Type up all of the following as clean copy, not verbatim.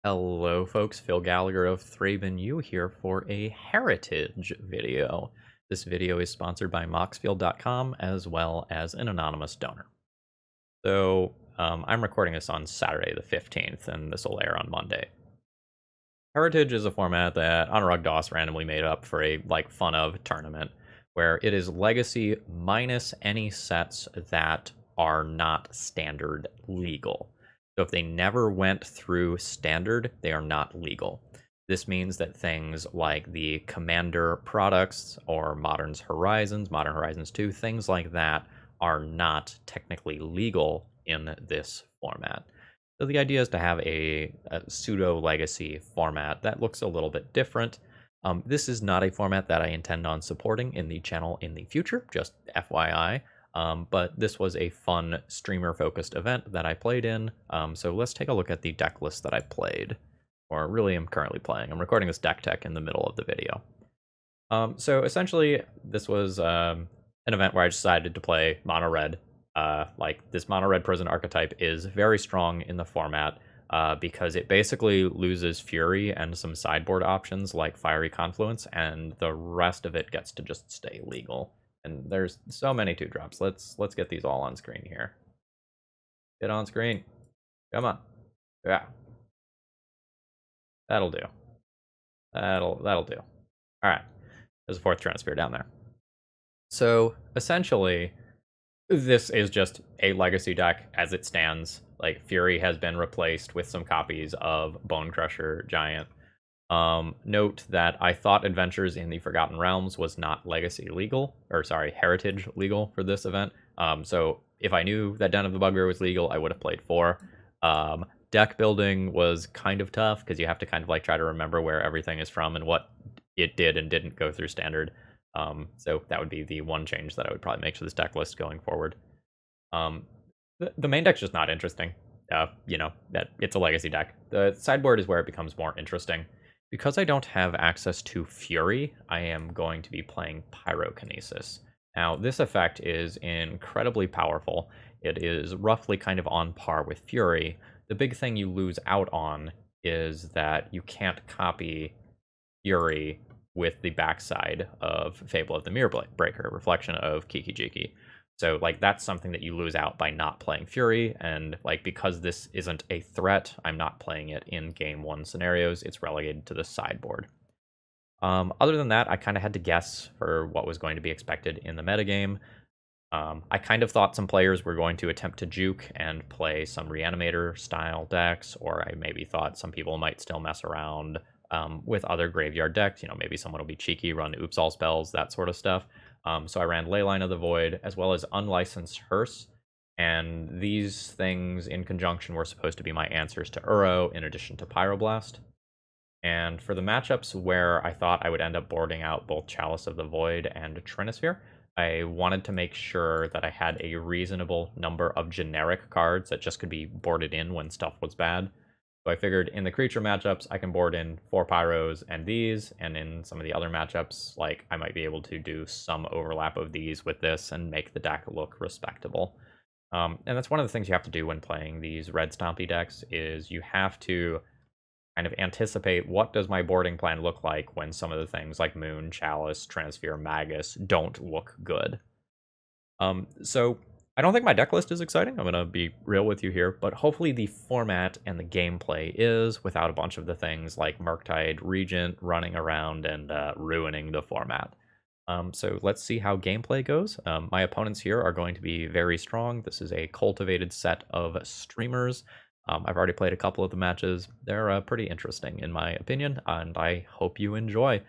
Hello folks, Phil Gallagher of ThrabenU here for a heritage video. This video is sponsored by Moxfield.com as well as an anonymous donor. So I'm recording this on Saturday the 15th and this will air on Monday. Heritage is a format that Anuraag randomly made up for a fun of tournament where it is legacy minus any sets that are not standard legal. So if they never went through standard, they are not legal. This means that things like the Commander products or Modern Horizons 2, things like that are not technically legal in this format. So the idea is to have a pseudo-legacy format that looks a little bit different. This is not a format that I intend on supporting in the channel in the future, just FYI. But this was a fun streamer-focused event that I played in. So let's take a look at the deck list that I played, or really am currently playing. I'm recording this deck tech in the middle of the video. So essentially, this was an event where I decided to play mono red. This mono red prison archetype is very strong in the format because it basically loses Fury and some sideboard options like Fiery Confluence, and the rest of it gets to just stay legal. And there's so many 2-drops. Let's get these all on screen here. Get on screen. Come on. Yeah. That'll do. That'll do. All right. There's a 4th Tranosphere down there. So essentially, this is just a legacy deck as it stands. Like, Fury has been replaced with some copies of Bone Crusher Giant. Note that I thought Adventures in the Forgotten Realms was not legacy legal, or sorry, heritage legal for this event. So if I knew that Den of the Bugbear was legal, I would have played 4. Deck building was kind of tough because you have to kind of try to remember where everything is from and what it did and didn't go through standard. So that would be the one change that I would probably make to this deck list going forward. The main deck's just not interesting. That it's a legacy deck. The sideboard is where it becomes more interesting. Because I don't have access to Fury, I am going to be playing Pyrokinesis. Now, this effect is incredibly powerful. It is roughly kind of on par with Fury. The big thing you lose out on is that you can't copy Fury with the backside of Fable of the Mirror Breaker, Reflection of Kiki Jiki. So, that's something that you lose out by not playing Fury, and, because this isn't a threat, I'm not playing it in Game 1 scenarios, it's relegated to the sideboard. Other than that, I kind of had to guess for what was going to be expected in the metagame. I kind of thought some players were going to attempt to juke and play some Reanimator-style decks, or I maybe thought some people might still mess around with other graveyard decks. Maybe someone will be cheeky, run Oops All Spells, that sort of stuff. So I ran Leyline of the Void, as well as Unlicensed Hearse, and these things in conjunction were supposed to be my answers to Uro, in addition to Pyroblast. And for the matchups where I thought I would end up boarding out both Chalice of the Void and Trinisphere, I wanted to make sure that I had a reasonable number of generic cards that just could be boarded in when stuff was bad. So I figured in the creature matchups, I can board in 4 Pyros and these, and in some of the other matchups, I might be able to do some overlap of these with this and make the deck look respectable. And that's one of the things you have to do when playing these red Stompy decks, is you have to kind of anticipate what does my boarding plan look like when some of the things like Moon, Chalice, Transfere, Magus don't look good. So I don't think my deck list is exciting. I'm going to be real with you here, but hopefully the format and the gameplay is, without a bunch of the things like Murktide Regent running around and ruining the format. So let's see how gameplay goes. My opponents here are going to be very strong. This is a cultivated set of streamers. I've already played a couple of the matches. They're pretty interesting in my opinion, and I hope you enjoy.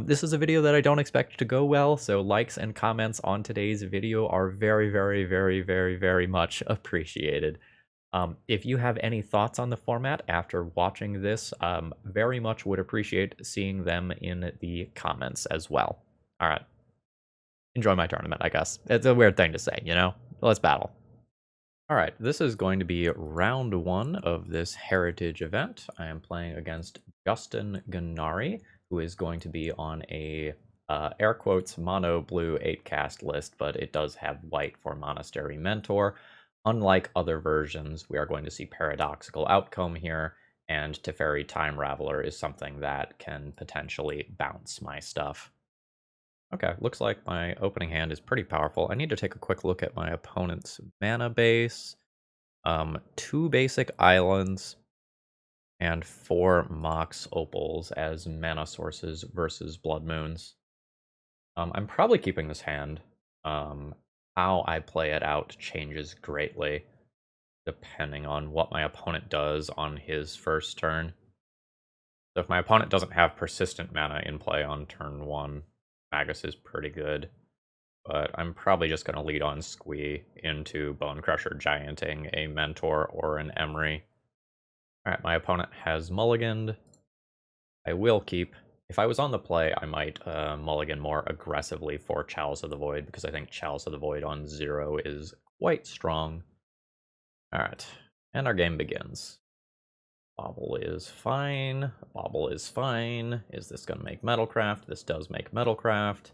This is a video that I don't expect to go well, so likes and comments on today's video are very, very, very, very, very much appreciated. If you have any thoughts on the format after watching this, very much would appreciate seeing them in the comments as well. All right. Enjoy my tournament, I guess. It's a weird thing to say, Let's battle. All right, this is going to be round 1 of this heritage event. I am playing against Justin Gennari, who is going to be on a air quotes mono blue 8-cast list, but it does have white for Monastery Mentor. Unlike other versions, we are going to see paradoxical outcome here, And Teferi Time Raveler is something that can potentially bounce my stuff. Okay, looks like my opening hand is pretty powerful. I need to take a quick look at my opponent's mana base. 2 basic islands and 4 Mox Opals as mana sources versus Blood Moons. I'm probably keeping this hand. How I play it out changes greatly depending on what my opponent does on his first turn. So if my opponent doesn't have persistent mana in play on turn 1, Magus is pretty good. But I'm probably just going to lead on Squee into Bone Crusher Gianting a Mentor or an Emery. Alright, my opponent has mulliganed. I will keep. If I was on the play, I might mulligan more aggressively for Chalice of the Void, because I think Chalice of the Void on 0 is quite strong. Alright, and our game begins. Bobble is fine. Bobble is fine. Is this going to make Metalcraft? This does make Metalcraft.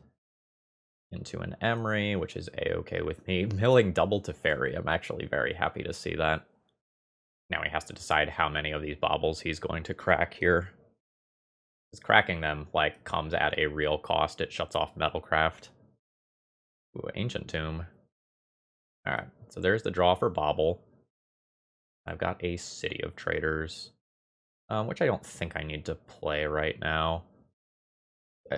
Into an Emery, which is a-okay with me. Milling double Teferi. I'm actually very happy to see that. Now he has to decide how many of these baubles he's going to crack here. Because cracking them, like, comes at a real cost. It shuts off Metalcraft. Ooh, Ancient Tomb. Alright, so there's the draw for Bobble. I've got a City of Traders, which I don't think I need to play right now.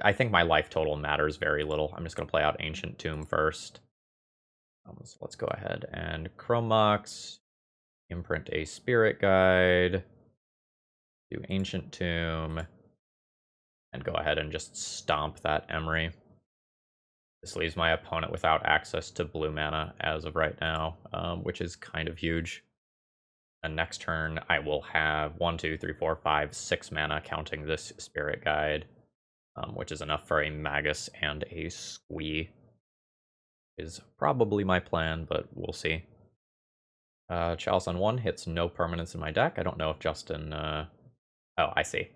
I think my life total matters very little. I'm just going to play out Ancient Tomb first. So let's go ahead and Chrome Mox, imprint a Spirit Guide, do Ancient Tomb, and go ahead and just stomp that Emery. This leaves my opponent without access to blue mana as of right now, which is kind of huge. And next turn, I will have 1, 2, 3, 4, 5, 6 mana, counting this Spirit Guide, which is enough for a Magus and a Squee. Is probably my plan, but we'll see. Chalice on 1 hits no permanents in my deck. I don't know if Justin... Oh, I see.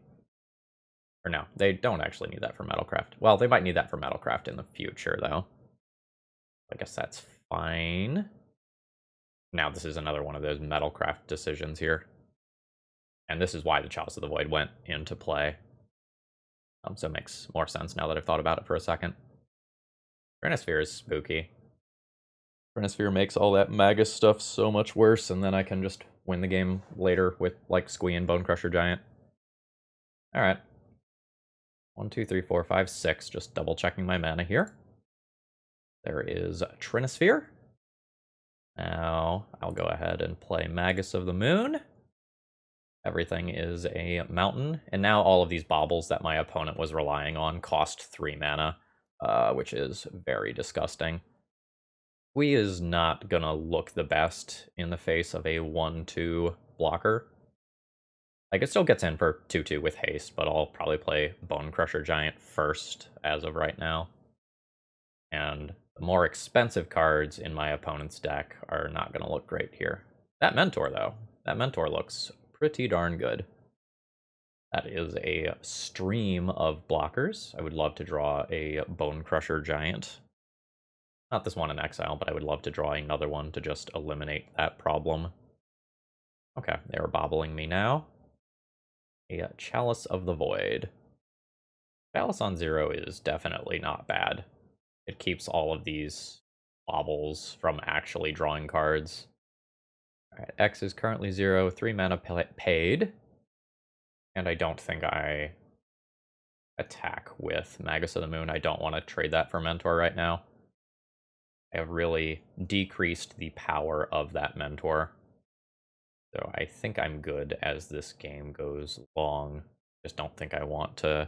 Or no, they don't actually need that for Metalcraft. Well, they might need that for Metalcraft in the future, though. I guess that's fine. Now this is another one of those Metalcraft decisions here. And this is why the Chalice of the Void went into play. So it makes more sense now that I've thought about it for a second. Granisphere is spooky. Granisphere makes all that Magus stuff so much worse, and then I can just win the game later with, like, Squee and Bone Crusher Giant. Alright. 1, 2, 3, 4, 5, 6. Just double checking my mana here. There is Trinisphere. Now, I'll go ahead and play Magus of the Moon. Everything is a mountain. And now all of these baubles that my opponent was relying on cost 3 mana, which is very disgusting. Squee is not gonna look the best in the face of a 1-2 blocker. Like, it still gets in for 2-2 with haste, but I'll probably play Bone Crusher Giant first as of right now. And the more expensive cards in my opponent's deck are not going to look great here. That Mentor, though, that Mentor looks pretty darn good. That is a stream of blockers. I would love to draw a Bone Crusher Giant. Not this one in exile, but I would love to draw another one to just eliminate that problem. Okay, they're bobbling me now. A Chalice of the Void. Chalice on 0 is definitely not bad. It keeps all of these baubles from actually drawing cards. Alright, X is currently 0, 3 mana paid. And I don't think I attack with Magus of the Moon. I don't want to trade that for Mentor right now. I have really decreased the power of that Mentor. So I think I'm good as this game goes long. Just don't think I want to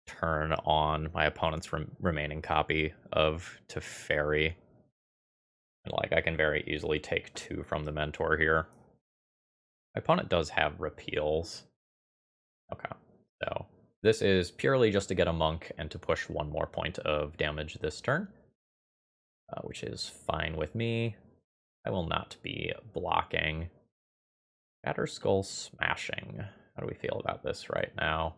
turn on my opponent's remaining copy of Teferi. And, like, I can very easily take 2 from the Mentor here. My opponent does have repeals. Okay, so this is purely just to get a monk and to push 1 more point of damage this turn, which is fine with me. I will not be blocking. Batterskull Smashing. How do we feel about this right now?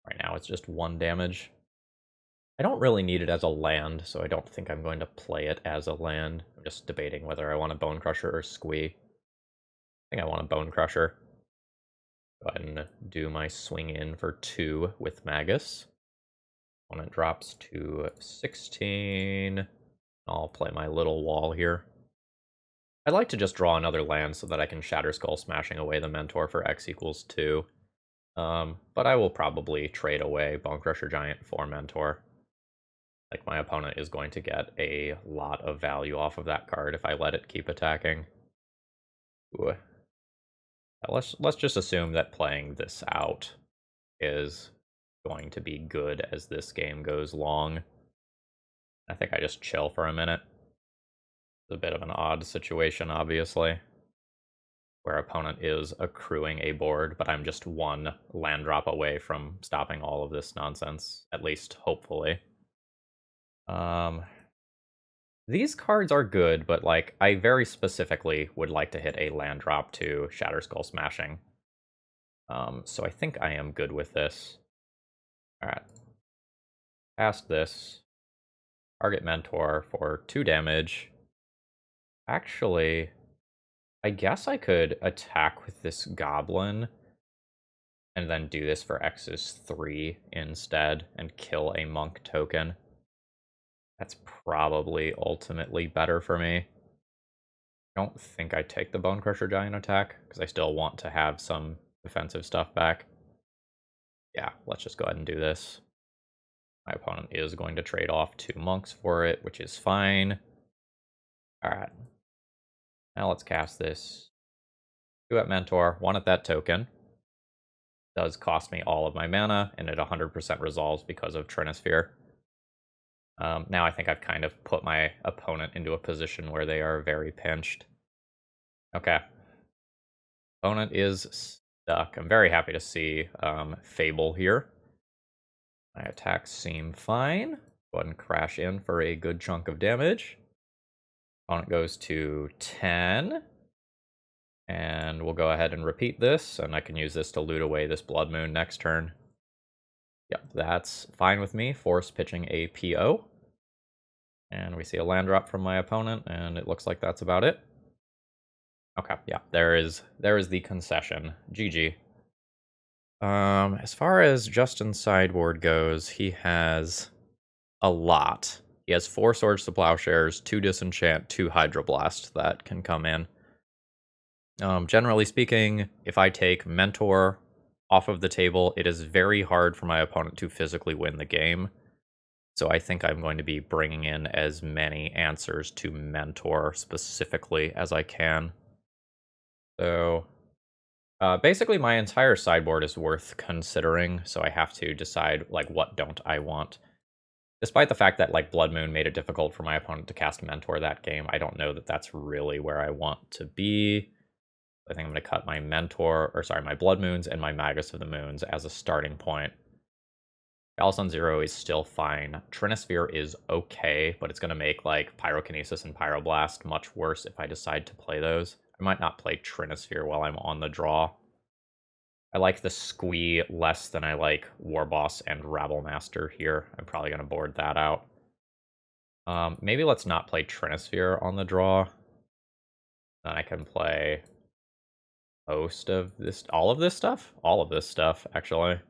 Right now it's just 1 damage. I don't really need it as a land, so I don't think I'm going to play it as a land. I'm just debating whether I want a Bone Crusher or Squee. I think I want a Bone Crusher. Go ahead and do my swing in for 2 with Magus. Opponent drops to 16. I'll play my little wall here. I'd like to just draw another land so that I can Shatter Skull smashing away the Mentor for X equals 2. But I will probably trade away Bone Crusher Giant for Mentor. Like, my opponent is going to get a lot of value off of that card if I let it keep attacking. Ooh. Let's just assume that playing this out is going to be good as this game goes long. I think I just chill for a minute. It's a bit of an odd situation, obviously, where opponent is accruing a board, but I'm just 1 land drop away from stopping all of this nonsense, at least hopefully. These cards are good, but like, I very specifically would like to hit a land drop to Shatter Skull Smashing. So I think I am good with this. Alright. Past this. Target Mentor for 2 damage. Actually, I guess I could attack with this Goblin and then do this for X is 3 instead and kill a Monk token. That's probably ultimately better for me. I don't think I take the Bone Crusher Giant attack, because I still want to have some defensive stuff back. Yeah, let's just go ahead and do this. My opponent is going to trade off 2 monks for it, which is fine. Alright. Now let's cast this. 2 at Mentor, 1 at that token. Does cost me all of my mana, and it 100% resolves because of Trinisphere. Now I think I've kind of put my opponent into a position where they are very pinched. Okay. Opponent is stuck. I'm very happy to see Fable here. My attacks seem fine. Go ahead and crash in for a good chunk of damage. Opponent goes to 10. And we'll go ahead and repeat this, and I can use this to loot away this Blood Moon next turn. Yep, that's fine with me. Force pitching a PO. And we see a land drop from my opponent, and it looks like that's about it. Okay, yeah, there is the concession. GG. As far as Justin's sideboard goes, he has a lot. He has 4 Swords to Plowshares, 2 Disenchant, 2 Hydroblast that can come in. Generally speaking, if I take Mentor off of the table, it is very hard for my opponent to physically win the game. So I think I'm going to be bringing in as many answers to Mentor specifically as I can. So basically my entire sideboard is worth considering, so I have to decide, like, what don't I want. Despite the fact that, like, Blood Moon made it difficult for my opponent to cast Mentor that game, I don't know that that's really where I want to be. I think I'm going to cut my my Blood Moons and my Magus of the Moons as a starting point. Chalice on 0 is still fine. Trinisphere is okay, but it's going to make, like, Pyrokinesis and Pyroblast much worse if I decide to play those. I might not play Trinisphere while I'm on the draw. I like the Squee less than I like Warboss and Rabblemaster here. I'm probably going to board that out. Maybe let's not play Trinisphere on the draw. Then I can play most of this, all of this stuff, actually.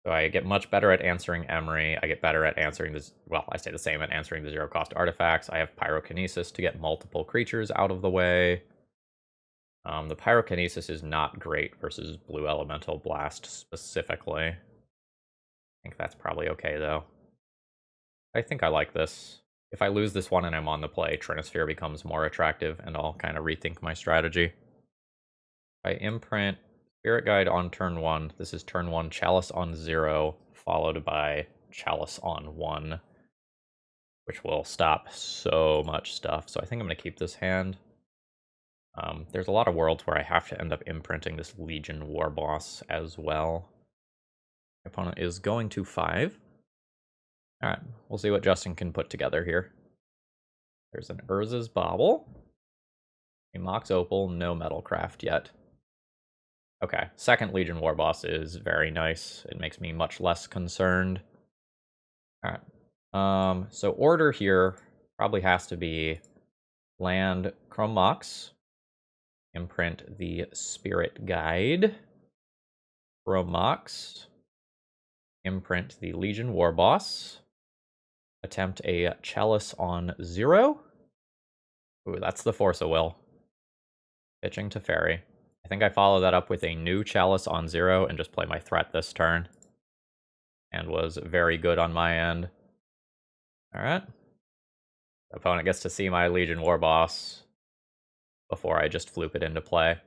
So I get much better at answering Emery. I get better at answering this. Well, I stay the same at answering the 0-cost artifacts. I have Pyrokinesis to get multiple creatures out of the way. The Pyrokinesis is not great versus Blue Elemental Blast specifically. I think that's probably okay, though. I think I like this. If I lose this one and I'm on the play, Trinisphere becomes more attractive, and I'll kind of rethink my strategy. I imprint Spirit Guide on turn 1. This is turn 1, Chalice on 0, followed by Chalice on 1, which will stop so much stuff. So I think I'm going to keep this hand. There's a lot of worlds where I have to end up imprinting this Legion Warboss as well. My opponent is going to 5. Alright, we'll see what Justin can put together here. There's an Urza's Bauble, a Mox Opal, no Metalcraft yet. Okay, second Legion Warboss is very nice. It makes me much less concerned. Alright. So order here probably has to be land Chrome Mox, imprint the Spirit Guide. Romox. Imprint the Legion War Boss. Attempt a Chalice on 0. Ooh, that's the Force of Will. Pitching to Fairy. I think I follow that up with a new Chalice on 0 and just play my threat this turn. And was very good on my end. Alright. Opponent gets to see my Legion War Boss before I just floop it into play.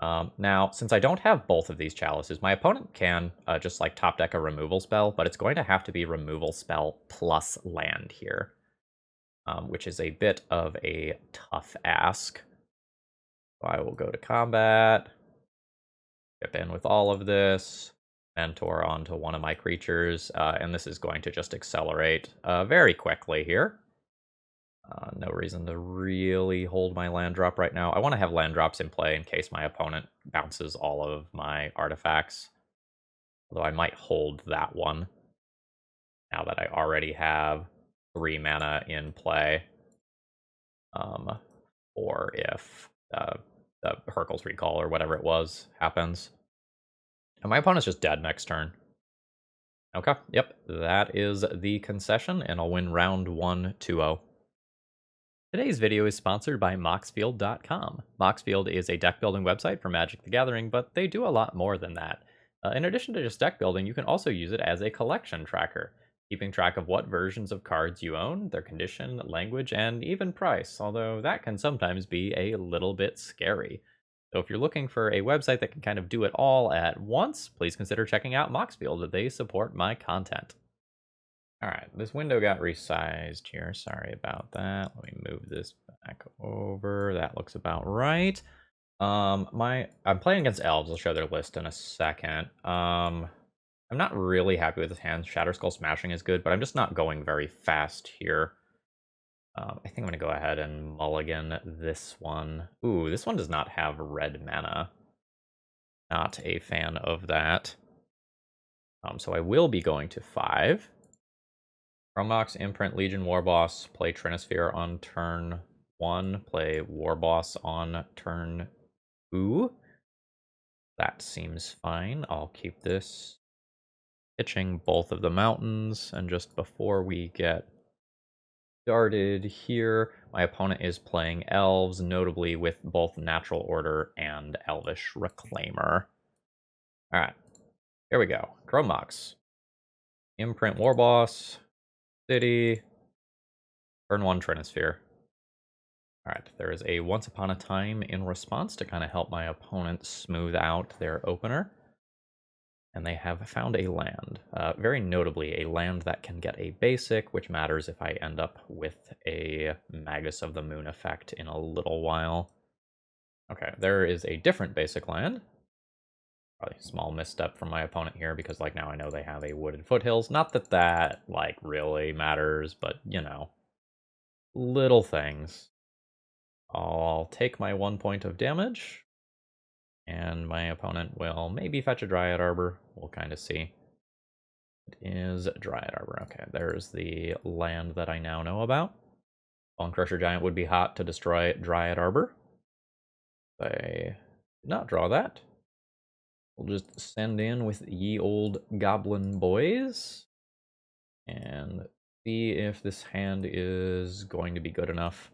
Now, since I don't have both of these chalices, my opponent can just like top deck a removal spell, but it's going to have to be removal spell plus land here, which is a bit of a tough ask. So I will go to combat, chip in with all of this, mentor onto one of my creatures, and this is going to just accelerate very quickly here. No reason to really hold my land drop right now. I want to have land drops in play in case my opponent bounces all of my artifacts. Although I might hold that one now that I already have 3 mana in play. Or if the Hurkyl's Recall or whatever it was happens. And my opponent's just dead next turn. Okay, yep, that is the concession, and I'll win round 1 2-0. Today's video is sponsored by Moxfield.com. Moxfield is a deck building website for Magic the Gathering, but they do a lot more than that. In addition to just deck building, you can also use it as a collection tracker, keeping track of what versions of cards you own, their condition, language, and even price, although that can sometimes be a little bit scary. So if you're looking for a website that can kind of do it all at once, please consider checking out Moxfield. They support my content. Alright, this window got resized here. Sorry about that. Let me move this back over. That looks about right. I'm playing against elves. I'll show their list in a second. I'm not really happy with his hand. Shatterskull Smashing is good, but I'm just not going very fast here. I think I'm going to go ahead and mulligan this one. Ooh, this one does not have red mana. Not a fan of that. So I will be going to 5. Chromox, Imprint, Legion, Warboss, play Trinisphere on turn 1, play Warboss on turn 2. That seems fine. I'll keep this. Pitching both of the mountains, and just before we get started here, my opponent is playing elves, notably with both Natural Order and Elvish Reclaimer. Alright, here we go. Chromox. Imprint Warboss. City. Turn 1 Trinisphere. Alright, there is a Once Upon a Time in response to kind of help my opponent smooth out their opener. And they have found a land. Very notably, a land that can get a basic, which matters if I end up with a Magus of the Moon effect in a little while. Okay, there is a different basic land. Probably a small misstep from my opponent here, because like now I know they have a Wooded Foothills. Not that that like really matters, but you know, little things. I'll take my 1 point of damage, and my opponent will maybe fetch a Dryad Arbor. We'll kind of see. It is Dryad Arbor. Okay, there's the land that I now know about. Bone Crusher Giant would be hot to destroy Dryad Arbor. I did not draw that. We'll just send in with ye old goblin boys and see if this hand is going to be good enough.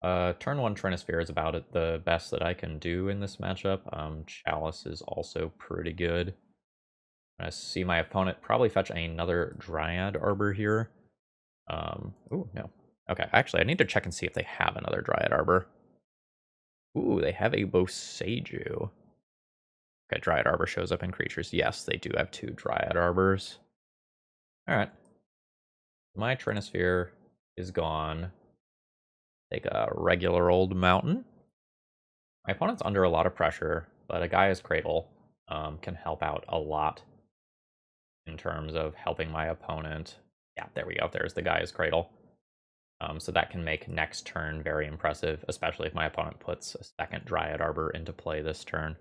Turn 1 Trinisphere is about it the best that I can do in this matchup. Chalice is also pretty good. I see my opponent probably fetch another Dryad Arbor here. Ooh, no. Okay, actually, I need to check and see if they have another Dryad Arbor. Ooh, they have a Boseiju. Okay, Dryad Arbor shows up in creatures. Yes, they do have 2 Dryad Arbors. Alright. My Trinisphere is gone. Take a regular old mountain. My opponent's under a lot of pressure, but a Gaia's Cradle can help out a lot in terms of helping my opponent. Yeah, there we go. There's the Gaia's Cradle. So that can make next turn very impressive, especially if my opponent puts a second Dryad Arbor into play this turn.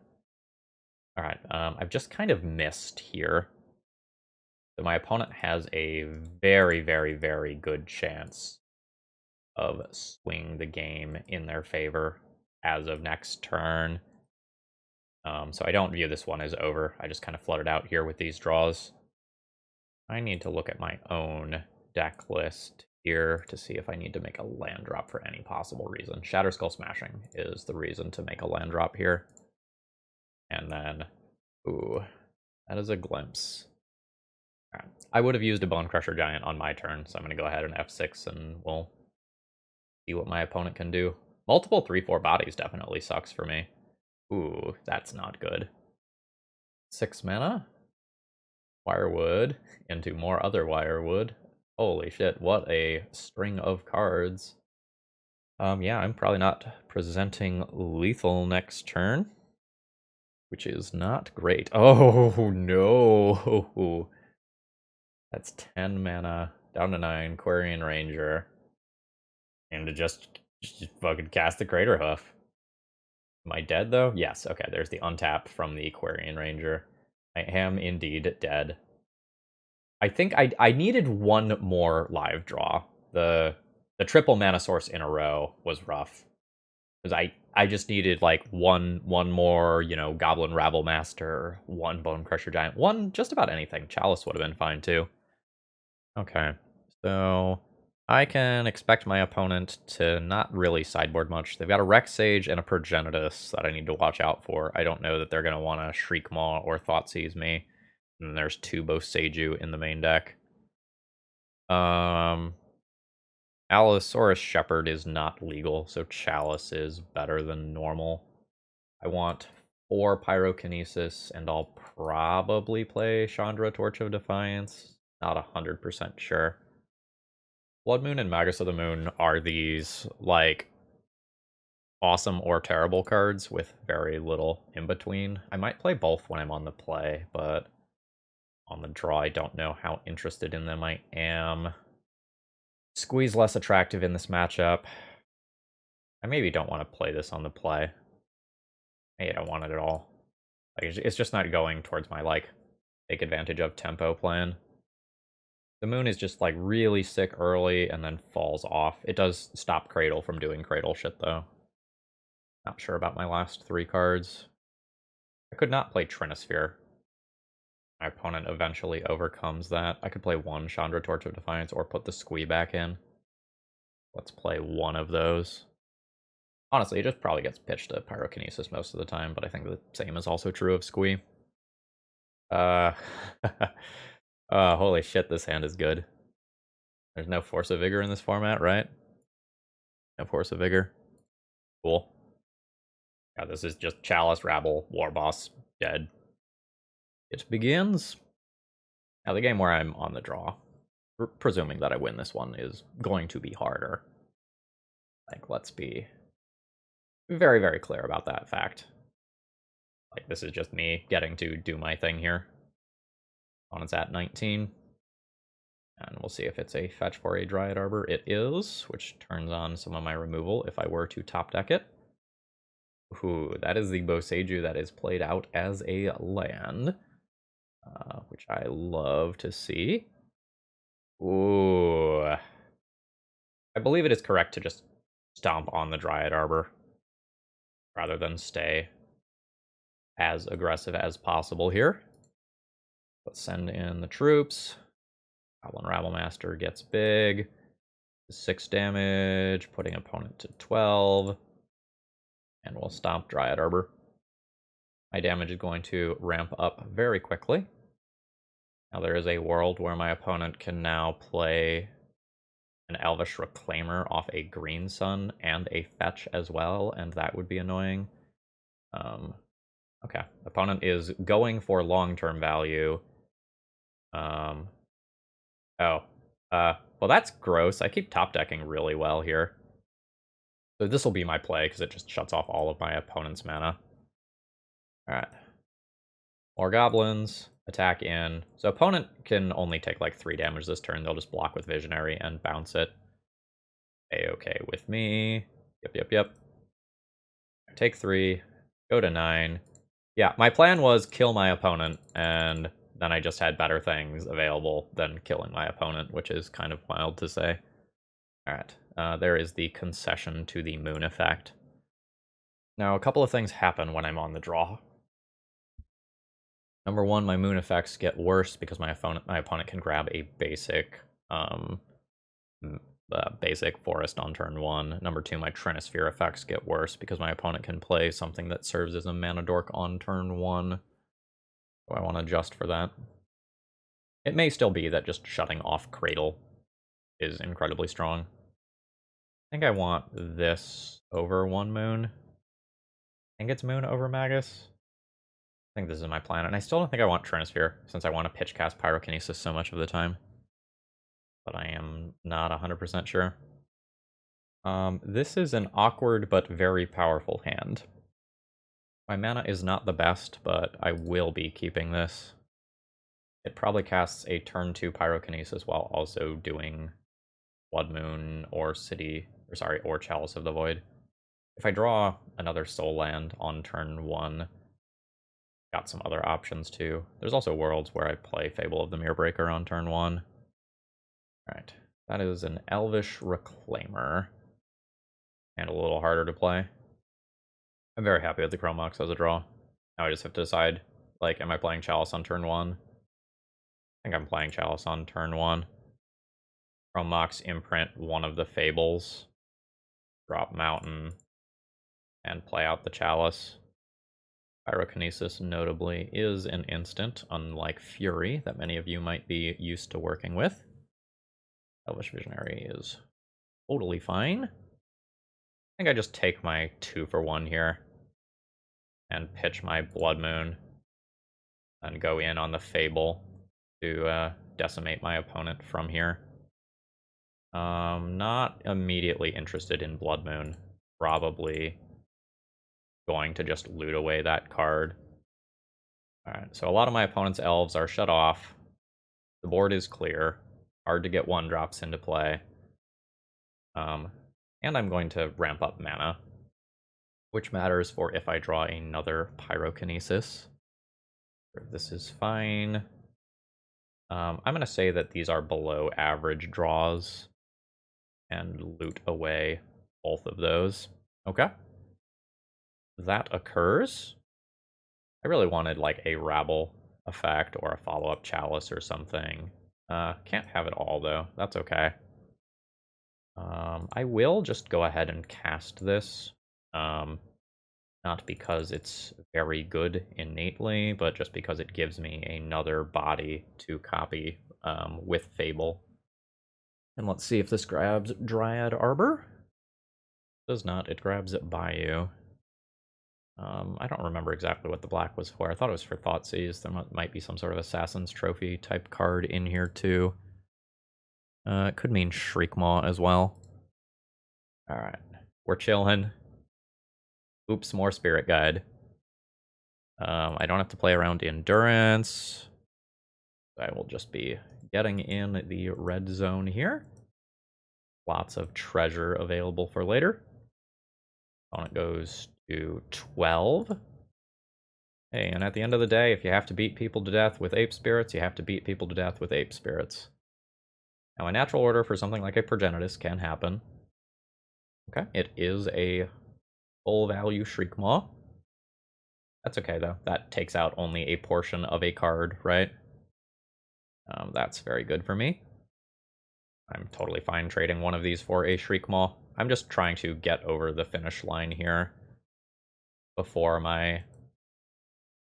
Alright, I've just kind of missed here. So my opponent has a very, very, very good chance of swing the game in their favor as of next turn. So I don't view this one as over. I just kind of flooded out here with these draws. I need to look at my own deck list here to see if I need to make a land drop for any possible reason. Shatterskull Smashing is the reason to make a land drop here. And then, ooh, that is a glimpse. All right. I would have used a Bone Crusher Giant on my turn, so I'm going to go ahead and F6 and we'll see what my opponent can do. Multiple 3/4 bodies definitely sucks for me. Ooh, that's not good. 6 mana? Wirewood into more other Wirewood. Holy shit, what a string of cards. Yeah, I'm probably not presenting lethal next turn, which is not great. Oh, no. That's 10 mana, down to 9, Quarian Ranger. And to just fucking cast the Crater Hoof. Am I dead, though? Yes, okay, there's the untap from the Quarian Ranger. I am indeed dead. I think I needed one more live draw. The triple mana source in a row was rough. Because I just needed like one more, you know, Goblin Rabble Master, one Bone Crusher Giant, one just about anything. Chalice would have been fine too. Okay, so I can expect my opponent to not really sideboard much. They've got a Rex Sage and a Progenitus that I need to watch out for. I don't know that they're going to want to Shriek Maw or Thoughtseize me. And there's 2 Boseiju in the main deck. Allosaurus Shepherd is not legal, so Chalice is better than normal. I want 4 Pyrokinesis, and I'll probably play Chandra Torch of Defiance. Not 100% sure. Blood Moon and Magus of the Moon are these, like, awesome or terrible cards with very little in between. I might play both when I'm on the play, but on the draw, I don't know how interested in them I am. Squeeze less attractive in this matchup. I maybe don't want to play this on the play. Maybe I don't want it at all. Like, it's just not going towards my, like, take advantage of tempo plan. The Moon is just, like, really sick early and then falls off. It does stop Cradle from doing Cradle shit, though. Not sure about my last 3 cards. I could not play Trinisphere. My opponent eventually overcomes that. I could play 1 Chandra Torch of Defiance or put the Squee back in. Let's play one of those. Honestly, it just probably gets pitched to Pyrokinesis most of the time, but I think the same is also true of Squee. Holy shit, this hand is good. There's no Force of Vigor in this format, right? No Force of Vigor. Cool. Yeah, this is just Chalice, Rabble, War Boss, dead. It begins. Now, the game where I'm on the draw, presuming that I win this one, is going to be harder. Like, let's be very, very clear about that fact. Like, this is just me getting to do my thing here. Opponent's at 19. And we'll see if it's a fetch for a Dryad Arbor. It is, which turns on some of my removal if I were to top deck it. Ooh, that is the Boseiju that is played out as a land, which I love to see. Ooh. I believe it is correct to just stomp on the Dryad Arbor rather than stay as aggressive as possible here. Let's send in the troops. Goblin Rabble Master gets big. 6 damage, putting opponent to 12. And we'll stomp Dryad Arbor. My damage is going to ramp up very quickly. Now there is a world where my opponent can now play an Elvish Reclaimer off a Green Sun and a fetch as well, and that would be annoying. Okay, opponent is going for long-term value. Well, that's gross. I keep top decking really well here. So this will be my play because it just shuts off all of my opponent's mana. Alright. More goblins. Attack in. So opponent can only take like 3 damage this turn. They'll just block with Visionary and bounce it. A-okay with me. Yep. Take 3. Go to 9. Yeah, my plan was kill my opponent, and then I just had better things available than killing my opponent, which is kind of wild to say. Alright, there is the concession to the Moon effect. Now, a couple of things happen when I'm on the draw. Number one, my moon effects get worse because my opponent can grab a basic basic forest on turn 1. Number 2, my Trinisphere effects get worse because my opponent can play something that serves as a mana dork on turn 1. Do I want to adjust for that? It may still be that just shutting off Cradle is incredibly strong. I think I want this over 1 Moon. I think it's Moon over Magus. I think this is my plan, and I still don't think I want Trinisphere, since I want to pitch cast Pyrokinesis so much of the time. But I am not 100% sure. This is an awkward but very powerful hand. My mana is not the best, but I will be keeping this. It probably casts a turn 2 Pyrokinesis while also doing Blood Moon or or Chalice of the Void. If I draw another Soul Land on turn 1, got some other options too. There's also worlds where I play Fable of the Mirrorbreaker on turn 1. Alright, that is an Elvish Reclaimer. And a little harder to play. I'm very happy with the Chrome Mox as a draw. Now I just have to decide, like, am I playing Chalice on turn 1? I think I'm playing Chalice on turn 1. Chrome Mox, imprint one of the Fables, drop Mountain, and play out the Chalice. Pyrokinesis, notably, is an instant, unlike Fury, that many of you might be used to working with. Elvish Visionary is totally fine. I think I just take my 2-for-1 here and pitch my Blood Moon and go in on the Fable to decimate my opponent from here. Not immediately interested in Blood Moon. Probably going to just loot away that card. Alright, so a lot of my opponent's elves are shut off. The board is clear. Hard to get 1-drops into play. And I'm going to ramp up mana, which matters for if I draw another Pyrokinesis. This is fine. I'm going to say that these are below average draws and loot away both of those. Okay. That occurs. I really wanted like a Rabble effect or a follow-up Chalice or something. Can't have it all though. That's okay. I will just go ahead and cast this. Not because it's very good innately, but just because it gives me another body to copy with Fable. And let's see if this grabs Dryad Arbor. Does not. It grabs Bayou. I don't remember exactly what the black was for. I thought it was for Thoughtseize. There might be some sort of Assassin's Trophy type card in here too. It could mean Shriekmaw as well. Alright, we're chilling. Oops, more Spirit Guide. I don't have to play around Endurance. I will just be getting in the red zone here. Lots of treasure available for later. Opponent goes to 12. Hey, and at the end of the day, if you have to beat people to death with Ape Spirits, you have to beat people to death with Ape Spirits. Now, a natural order for something like a Progenitus can happen. Okay, it is a full value Shriekmaw. That's okay, though. That takes out only a portion of a card, right? That's very good for me. I'm totally fine trading one of these for a Shriekmaw. I'm just trying to get over the finish line here before my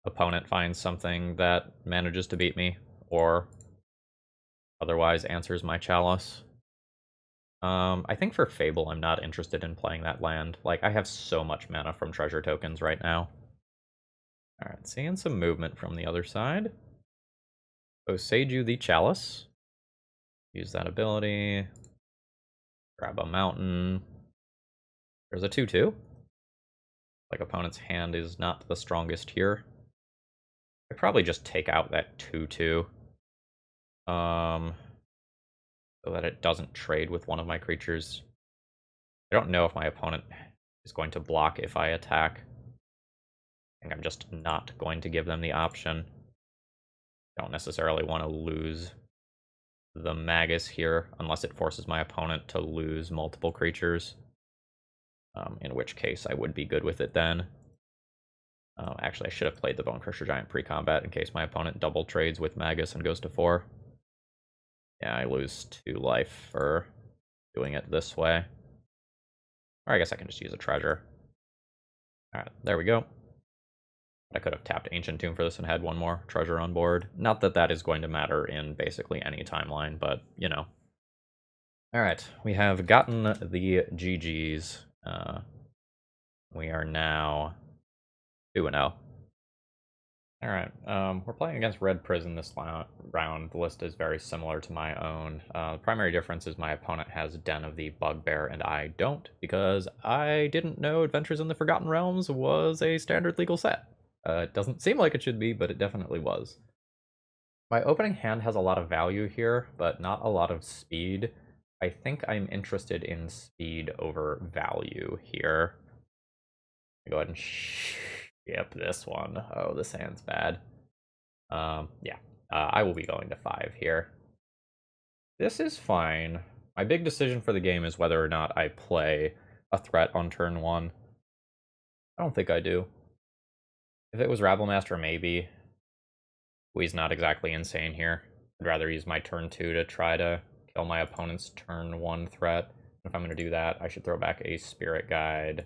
opponent finds something that manages to beat me, or otherwise answers my Chalice. I think for Fable, I'm not interested in playing that land. Like, I have so much mana from treasure tokens right now. Alright, seeing some movement from the other side. Oseiju the Chalice. Use that ability. Grab a mountain. There's a 2/2. Like, opponent's hand is not the strongest here. I probably just take out that 2/2. So that it doesn't trade with one of my creatures. I don't know if my opponent is going to block if I attack. I think I'm just not going to give them the option. I don't necessarily want to lose the Magus here, unless it forces my opponent to lose multiple creatures. In which case, I would be good with it then. Actually, I should have played the Bone Crusher Giant pre-combat in case my opponent double trades with Magus and goes to 4. Yeah, I lose 2 life for doing it this way. Or I guess I can just use a treasure. Alright, there we go. I could have tapped Ancient Tomb for this and had 1 more treasure on board. Not that that is going to matter in basically any timeline, but, you know. Alright, we have gotten the GGs. We are now 2-0. Alright, we're playing against Red Prison this round. The list is very similar to my own. The primary difference is my opponent has Den of the Bugbear and I don't, because I didn't know Adventures in the Forgotten Realms was a standard legal set. It doesn't seem like it should be, but it definitely was. My opening hand has a lot of value here, but not a lot of speed. I think I'm interested in speed over value here. Go ahead and skip this one. Oh, this hand's bad. Yeah, I will be going to 5 here. This is fine. My big decision for the game is whether or not I play a threat on turn 1. I don't think I do. If it was Rabblemaster, maybe. He's not exactly insane here. I'd rather use my turn 2 to try to kill my opponent's turn 1 threat. If I'm going to do that, I should throw back a Spirit Guide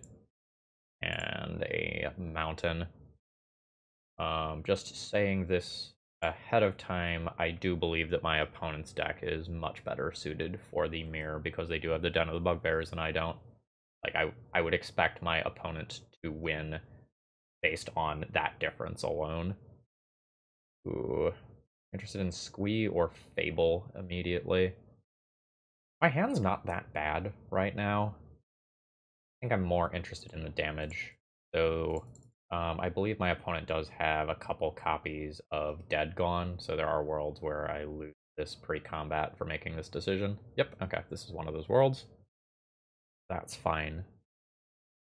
and a Mountain. Just saying this ahead of time, I do believe that my opponent's deck is much better suited for the mirror because they do have the Den of the Bugbears and I don't. Like, I would expect my opponent to win based on that difference alone. Ooh. Interested in Squee or Fable immediately. My hand's not that bad right now. I think I'm more interested in the damage. So I believe my opponent does have a couple copies of Dead Gone, so there are worlds where I lose this pre-combat for making this decision. Yep, okay, this is one of those worlds. That's fine.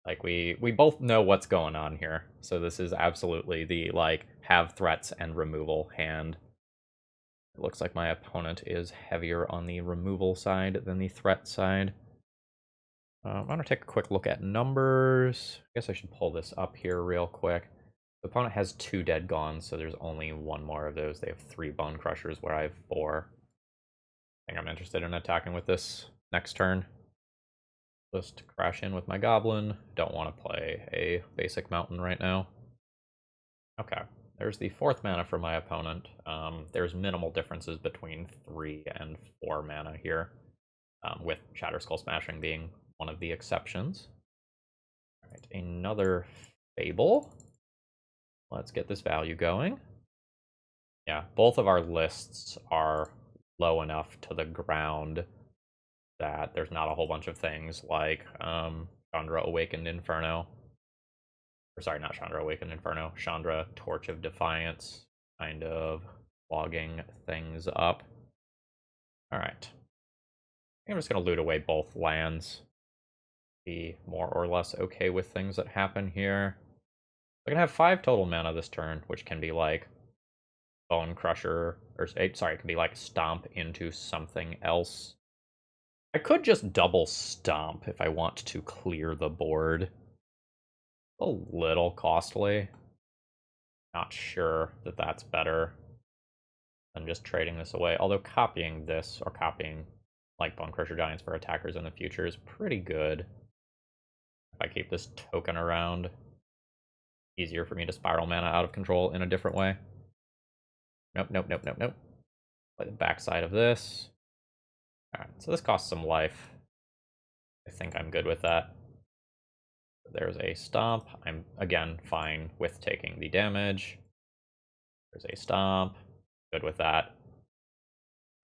Like, we both know what's going on here, so this is absolutely the, like, have threats and removal hand. It looks like my opponent is heavier on the removal side than the threat side. I'm going to take a quick look at numbers. I guess I should pull this up here real quick. The opponent has 2 Dead Gone, so there's only 1 more of those. They have 3 Bone Crushers where I have 4. I think I'm interested in attacking with this next turn. Just crash in with my Goblin. Don't want to play a basic Mountain right now. Okay, there's the 4th mana for my opponent. There's minimal differences between 3 and 4 mana here, with Shatterskull Smashing being one of the exceptions. All right, another Fable. Let's get this value going. Yeah, both of our lists are low enough to the ground that there's not a whole bunch of things like Chandra Awakened Inferno. Or sorry, not Chandra Awakened Inferno. Chandra Torch of Defiance, kind of clogging things up. Alright. I'm just going to loot away both lands. Be more or less okay with things that happen here. I can have 5 total mana this turn, which can be like Bone Crusher, or sorry, it can be like Stomp into something else. I could just double Stomp if I want to clear the board. A little costly. Not sure that that's better than just trading this away. Although copying this, or copying like Bone Crusher Giants for attackers in the future is pretty good. If I keep this token around, easier for me to spiral mana out of control in a different way. Nope, nope, nope, nope, nope. Play the backside of this. Alright, so this costs some life. I think I'm good with that. There's a Stomp. I'm, again, fine with taking the damage. There's a Stomp. Good with that.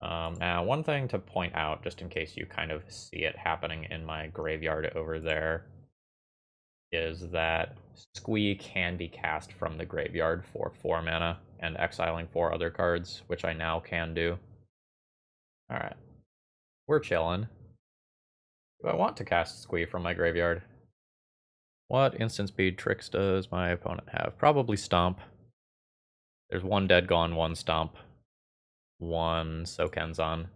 Now, one thing to point out, just in case you kind of see it happening in my graveyard over there, is that Squee can be cast from the graveyard for 4 mana and exiling 4 other cards, which I now can do. Alright. We're chilling. Do I want to cast Squee from my graveyard? What instant speed tricks does my opponent have? Probably Stomp. There's 1 Dead Gone, 1 Stomp, 1 Sokenzan. I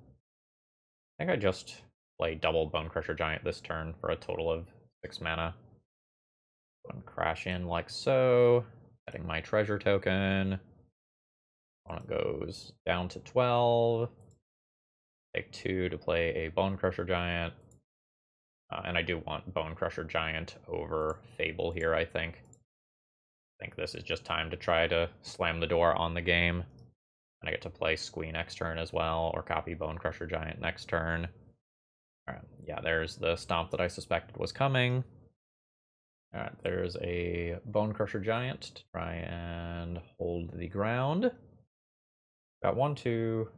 think I just play double Bone Crusher Giant this turn for a total of 6 mana. And crash in like so. Getting my treasure token. Opponent goes down to 12. Take 2 to play a Bone Crusher Giant. And I do want Bone Crusher Giant over Fable here, I think. I think this is just time to try to slam the door on the game. And I get to play Squee next turn as well, or copy Bone Crusher Giant next turn. Alright, yeah, there's the stomp that I suspected was coming. Alright, there's a Bone Crusher Giant to try and hold the ground. Got 1, 2,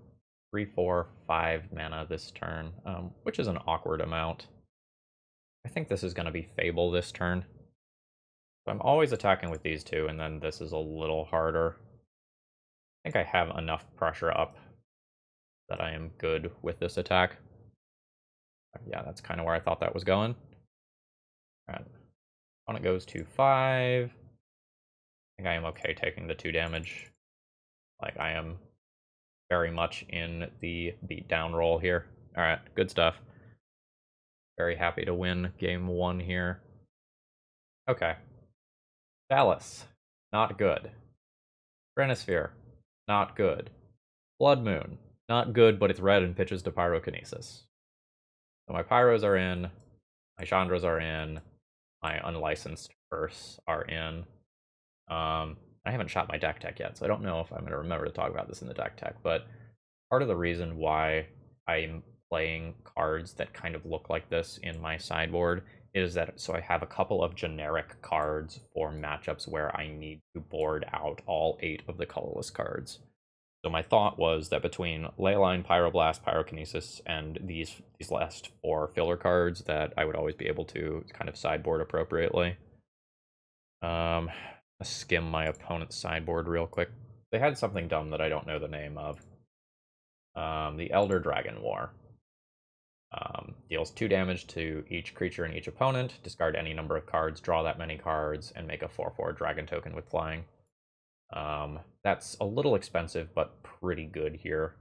3, 4, 5 mana this turn, which is an awkward amount. I think this is going to be Fable this turn. So I'm always attacking with these two, and then this is a little harder. I think I have enough pressure up that I am good with this attack. Yeah, that's kind of where I thought that was going. Alright. Opponent goes to 5. I think I am okay taking the 2 damage. Like, I am very much in the beatdown role here. Alright, good stuff. Very happy to win game 1 here. Okay. Dallas, not good. Granisphere, not good. Blood Moon, not good, but it's red and pitches to Pyrokinesis. So my Pyros are in, my Chandras are in, my unlicensed Curse are in. I haven't shot my deck tech yet, so I don't know if I'm going to remember to talk about this in the deck tech, but part of the reason why I'm playing cards that kind of look like this in my sideboard is that so I have a couple of generic cards for matchups where I need to board out all 8 of the colorless cards. So my thought was that between Leyline, Pyroblast, Pyrokinesis, and these last 4 filler cards that I would always be able to kind of sideboard appropriately. Let's skim my opponent's sideboard real quick. They had something dumb that I don't know the name of. The Elder Dragon War. Deals 2 damage to each creature and each opponent, discard any number of cards, draw that many cards, and make a 4/4 dragon token with flying. That's a little expensive, but pretty good here.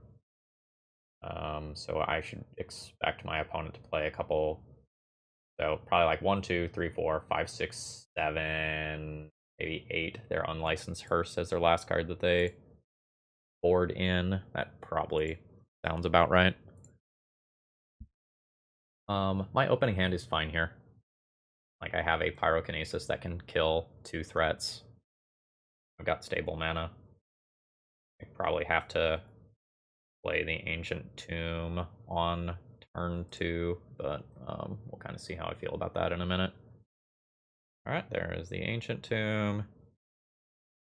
So I should expect my opponent to play a couple. So probably like 1, 2, 3, 4, 5, 6, 7, maybe 8. Their unlicensed Hearse as their last card that they board in. That probably sounds about right. My opening hand is fine here. Like, I have a Pyrokinesis that can kill 2 threats. I've got stable mana. I probably have to play the Ancient Tomb on turn 2, but we'll kind of see how I feel about that in a minute. Alright, there is the Ancient Tomb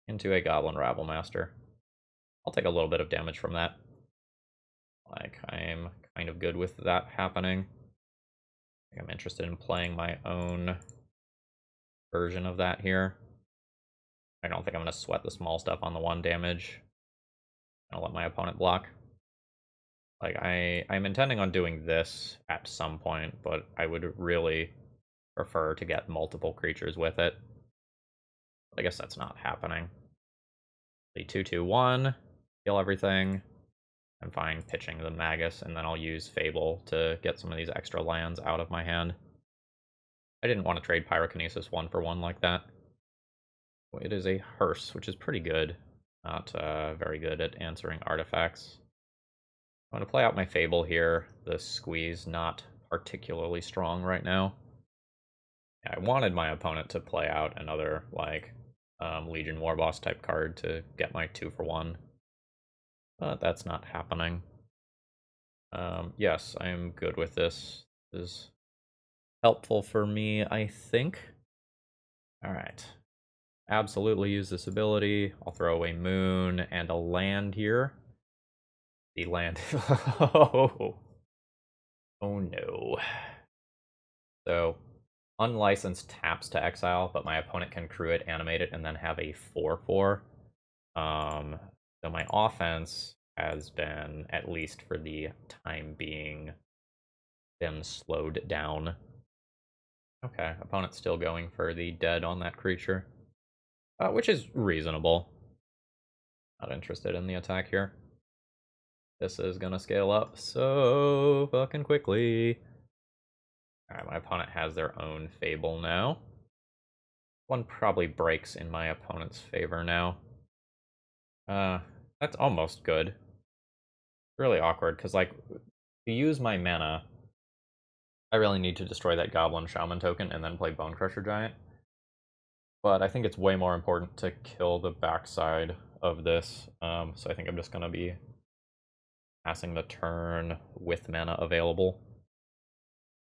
into a Goblin Rabblemaster. I'll take a little bit of damage from that. Like, I'm kind of good with that happening. I'm interested in playing my own version of that here. I don't think I'm going to sweat the small stuff on the 1 damage. I'll let my opponent block. Like, I'm intending on doing this at some point, but I would really prefer to get multiple creatures with it. I guess that's not happening. The 2/2/1, kill everything. I'm fine pitching the Magus, and then I'll use Fable to get some of these extra lands out of my hand. I didn't want to trade Pyrokinesis 1-for-1 like that. It is a Hearse, which is pretty good. Not very good at answering artifacts. I'm going to play out my Fable here. The Squeeze not particularly strong right now. Yeah, I wanted my opponent to play out another, like, Legion Warboss type card to get my 2-for-1. But that's not happening. Yes, I'm good with this. This is helpful for me, I think. Alright. Absolutely use this ability. I'll throw a Moon and a land here. The land. Oh no. So, unlicensed taps to exile, but my opponent can crew it, animate it, and then have a 4/4. So my offense has been, at least for the time being, been slowed down. Okay, opponent's still going for the dead on that creature, which is reasonable. Not interested in the attack here. This is gonna scale up so fucking quickly. Alright, my opponent has their own Fable now. One probably breaks in my opponent's favor now. That's almost good. Really awkward, because, like, to use my mana, I really need to destroy that Goblin Shaman token and then play Bone Crusher Giant. But I think it's way more important to kill the backside of this, so I think I'm just going to be passing the turn with mana available.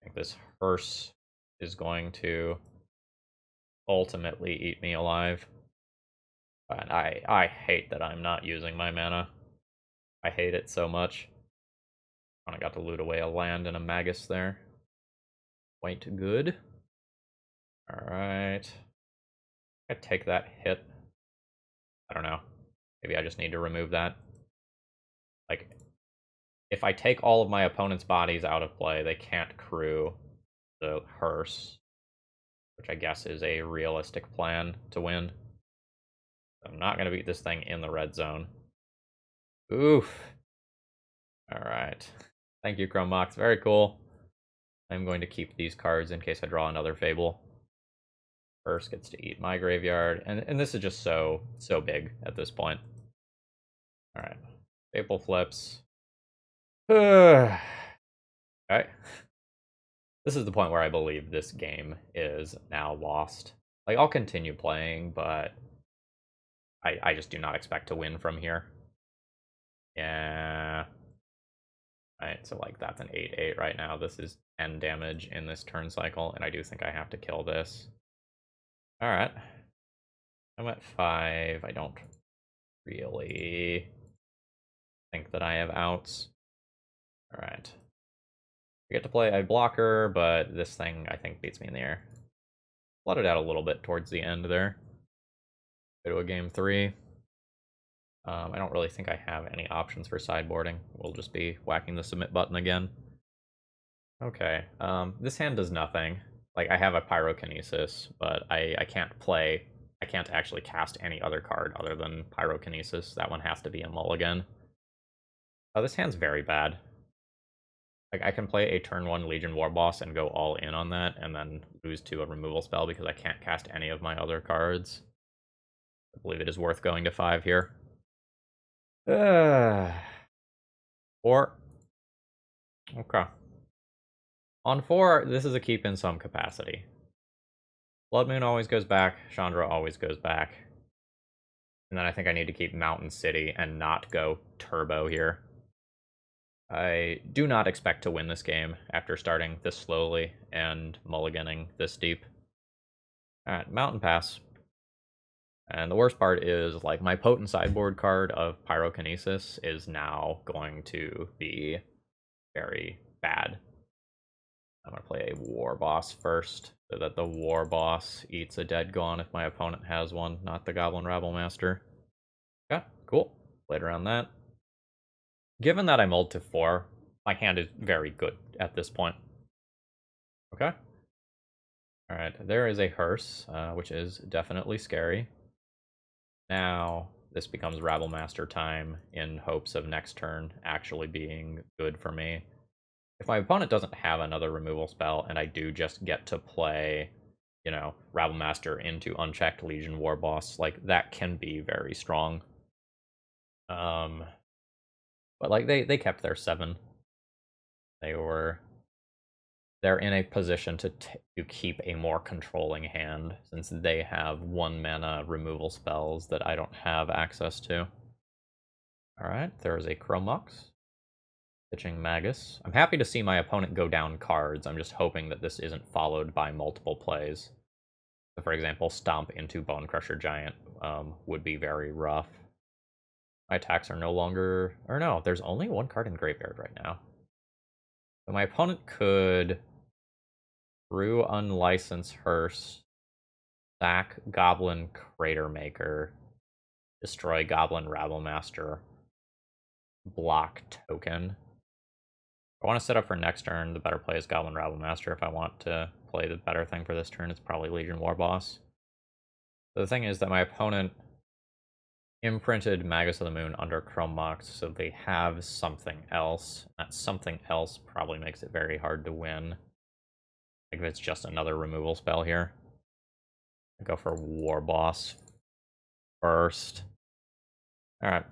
I think this Hearse is going to ultimately eat me alive. And I hate that I'm not using my mana. I hate it so much. I got to loot away a land and a Magus there. Quite good. Alright. I take that hit. I don't know. Maybe I just need to remove that. Like, if I take all of my opponent's bodies out of play, they can't crew the Hearse, which I guess is a realistic plan to win. I'm not going to beat this thing in the red zone. Oof. Alright. Thank you, Chrome Mox. Very cool. I'm going to keep these cards in case I draw another Fable. First gets to eat my graveyard, and this is just so big at this point. Alright. Fable flips. Okay. This is the point where I believe this game is now lost. Like, I'll continue playing, but I just do not expect to win from here. Yeah. Alright, so like that's an 8/8 right now. This is 10 damage in this turn cycle, and I do think I have to kill this. Alright. I'm at 5. I don't really think that I have outs. Alright. I get to play a blocker, but this thing, I think, beats me in the air. Flooded out a little bit towards the end there. Go to a game 3. I don't really think I have any options for sideboarding. We'll just be whacking the submit button again. Okay, this hand does nothing. Like, I have a Pyrokinesis, but I can't play... I can't actually cast any other card other than Pyrokinesis. That one has to be a mulligan. Oh, this hand's very bad. Like, I can play a turn 1 Legion Warboss and go all in on that, and then lose to a removal spell because I can't cast any of my other cards. I believe it is worth going to 5 here. 4. Okay. On 4, this is a keep in some capacity. Blood Moon always goes back, Chandra always goes back. And then I think I need to keep Mountain City and not go turbo here. I do not expect to win this game after starting this slowly and mulliganing this deep. Alright, Mountain Pass. And the worst part is, like, my potent sideboard card of Pyrokinesis is now going to be very bad. I'm going to play a War Boss first, so that the War Boss eats a Dead Gone if my opponent has one, not the Goblin Rabble Master. Yeah, cool. Played around that. Given that I mulled to 4, my hand is very good at this point. Okay. Alright, there is a Hearse, which is definitely scary. Now, this becomes Rabble Master time in hopes of next turn actually being good for me. If my opponent doesn't have another removal spell, and I do just get to play, you know, Rabble Master into unchecked Legion Warboss, like, that can be very strong. But, like, they kept their 7. They're in a position to keep a more controlling hand, since they have 1 mana removal spells that I don't have access to. Alright, there is a Chromox. Pitching Magus. I'm happy to see my opponent go down cards. I'm just hoping that this isn't followed by multiple plays. So, for example, Stomp into Bone Crusher Giant would be very rough. My attacks are no longer... Or no, there's only 1 card in Graveyard right now. So my opponent could... Brew Unlicensed Hearse, sack Goblin Crater Maker, destroy Goblin Rabble Master, block token. If I want to set up for next turn, the better play is Goblin Rabble Master. If I want to play the better thing for this turn, it's probably Legion Warboss. So the thing is that my opponent imprinted Magus of the Moon under Chrome Mox, so they have something else. That something else probably makes it very hard to win. Like, if it's just another removal spell here. Go for War Boss first. Alright,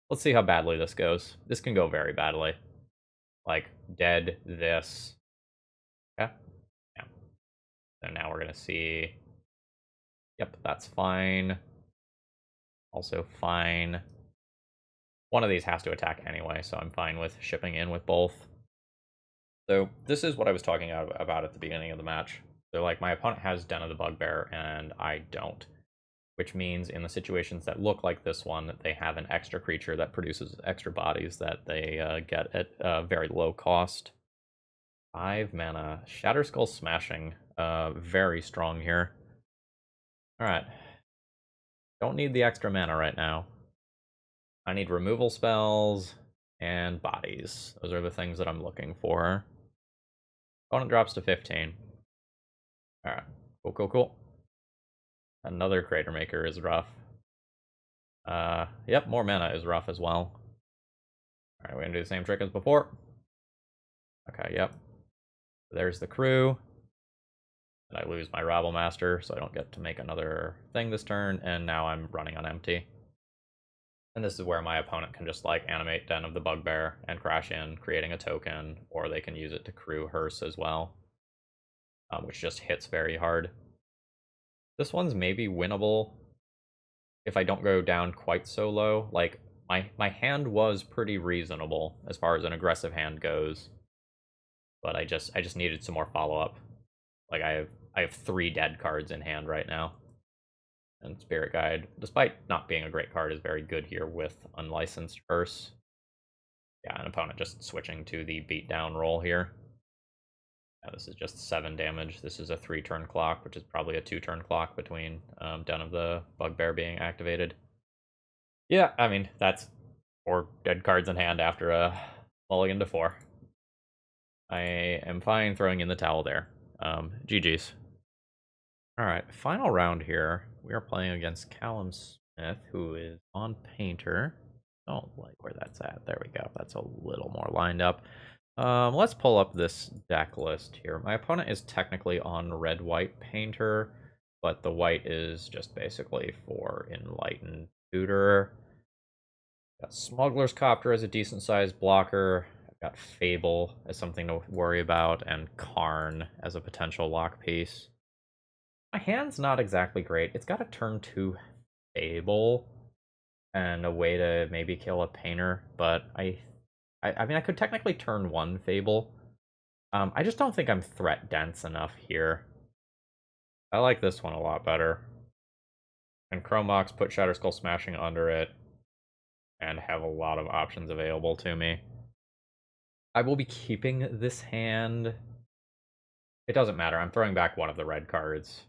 let's see how badly this goes. This can go very badly. Like, dead this. Okay. Yeah. So now we're gonna see... Yep, that's fine. Also fine. One of these has to attack anyway, so I'm fine with shipping in with both. So this is what I was talking about at the beginning of the match. So like my opponent has Den of the Bugbear and I don't. Which means in the situations that look like this one, they have an extra creature that produces extra bodies that they get at very low cost. 5 mana. Shatterskull Smashing. Very strong here. Alright. Don't need the extra mana right now. I need removal spells and bodies. Those are the things that I'm looking for. Opponent drops to 15. Alright. Cool, cool, cool. Another Crater Maker is rough. Yep, more mana is rough as well. Alright, we're gonna do the same trick as before. Okay, yep. There's the crew. And I lose my Rabble Master, so I don't get to make another thing this turn, and now I'm running on empty. And this is where my opponent can just, like, animate Den of the Bugbear and crash in, creating a token, or they can use it to crew Hearse as well, which just hits very hard. This one's maybe winnable if I don't go down quite so low. Like, my hand was pretty reasonable as far as an aggressive hand goes, but I just needed some more follow-up. Like, I have 3 dead cards in hand right now. And Spirit Guide, despite not being a great card, is very good here with Unlicensed Hearse. Yeah, an opponent just switching to the beatdown roll here. Yeah, this is just 7 damage. This is a 3-turn clock, which is probably a 2-turn clock between Den of the Bugbear being activated. Yeah, I mean, that's 4 dead cards in hand after a mulligan to 4. I am fine throwing in the towel there. GG's. Alright, final round here. We are playing against Callum Smith, who is on Painter. Don't like where that's at. There we go. That's a little more lined up. Let's pull up this deck list here. My opponent is technically on red-white Painter, but the white is just basically for Enlightened Tutor. Got Smuggler's Copter as a decent-sized blocker. I've got Fable as something to worry about, and Karn as a potential lock piece. My hand's not exactly great. It's got a turn 2 Fable and a way to maybe kill a Painter, but I mean, I could technically turn 1 Fable. I just don't think I'm threat dense enough here. I like this one a lot better. And Chromox put Shatterskull Smashing under it and have a lot of options available to me. I will be keeping this hand. It doesn't matter. I'm throwing back one of the red cards.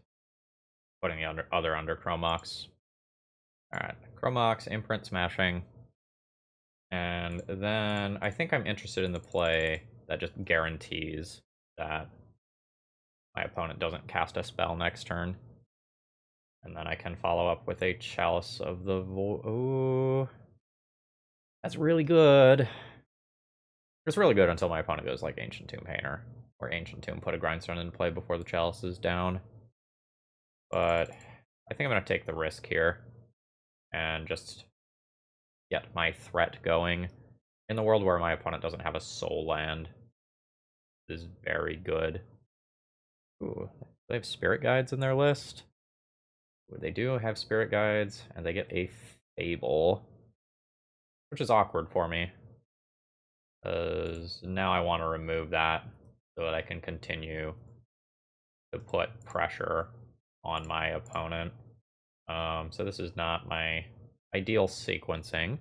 Putting the other under Chromox. Alright, Chromox, Imprint Smashing. And then I think I'm interested in the play that just guarantees that my opponent doesn't cast a spell next turn. And then I can follow up with a Chalice of the Void. Ooh. That's really good. It's really good until my opponent goes like Ancient Tomb Painter. Or Ancient Tomb put a Grindstone into play before the Chalice is down. But I think I'm going to take the risk here. And just get my threat going. In the world where my opponent doesn't have a soul land. This is very good. Ooh, they have Spirit Guides in their list. Ooh, they do have Spirit Guides, and they get a Fable. Which is awkward for me. Because now I want to remove that so that I can continue to put pressure on my opponent. So this is not my ideal sequencing.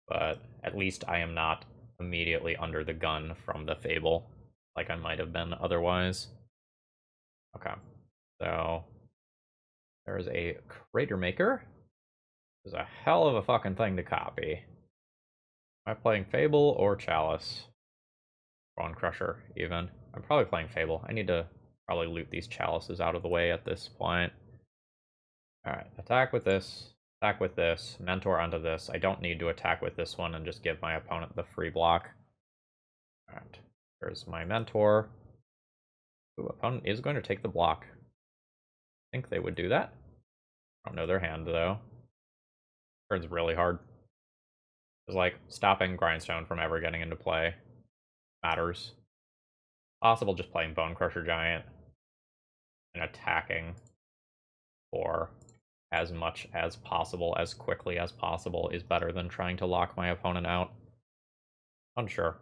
But at least I am not immediately under the gun from the Fable, like I might have been otherwise. Okay, so there is a Crater Maker. There's a hell of a fucking thing to copy. Am I playing Fable or Chalice? Bone Crusher, even. I'm probably playing Fable. I need to probably loot these Chalices out of the way at this point. Alright, attack with this. Attack with this, mentor onto this. I don't need to attack with this one and just give my opponent the free block. Alright, there's my mentor. Ooh, opponent is going to take the block. think they would do that. I don't know their hand, though. Turn's really hard. It's like stopping Grindstone from ever getting into play matters. Possible just playing Bone Crusher Giant and attacking for as much as possible, as quickly as possible, is better than trying to lock my opponent out. Unsure.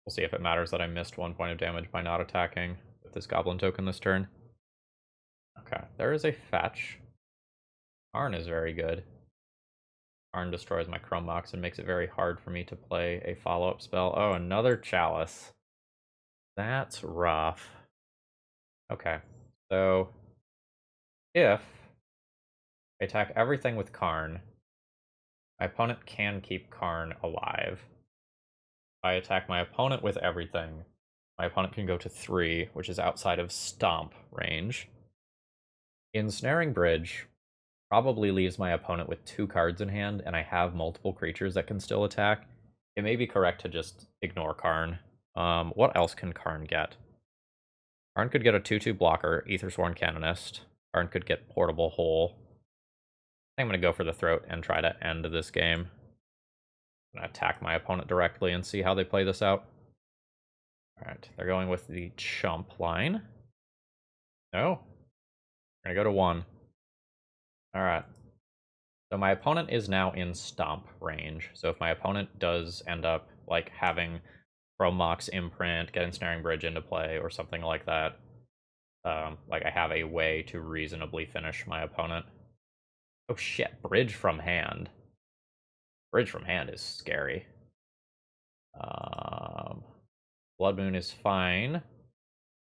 We'll see if it matters that I missed 1 point of damage by not attacking with this Goblin token this turn. Okay, there is a fetch. Karn is very good. Karn destroys my Chrome Mox and makes it very hard for me to play a follow-up spell. Oh, another Chalice. That's rough. Okay, so if I attack everything with Karn, my opponent can keep Karn alive. If I attack my opponent with everything, my opponent can go to 3, which is outside of Stomp range. Ensnaring Bridge probably leaves my opponent with 2 cards in hand, and I have multiple creatures that can still attack. It may be correct to just ignore Karn. What else can Karn get? Karn could get a 2/2 blocker, Aethersworn Canonist. Karn could get Portable Hole. I think I'm going to go for the Throat and try to end this game. I'm going to attack my opponent directly and see how they play this out. Alright, they're going with the Chump line. No. We're going to go to 1. Alright. So my opponent is now in Stomp range. So if my opponent does end up like having Chrome Mox Imprint, get Ensnaring Bridge into play, or something like that, like I have a way to reasonably finish my opponent. Oh shit, Bridge from hand. Bridge from hand is scary. Blood Moon is fine.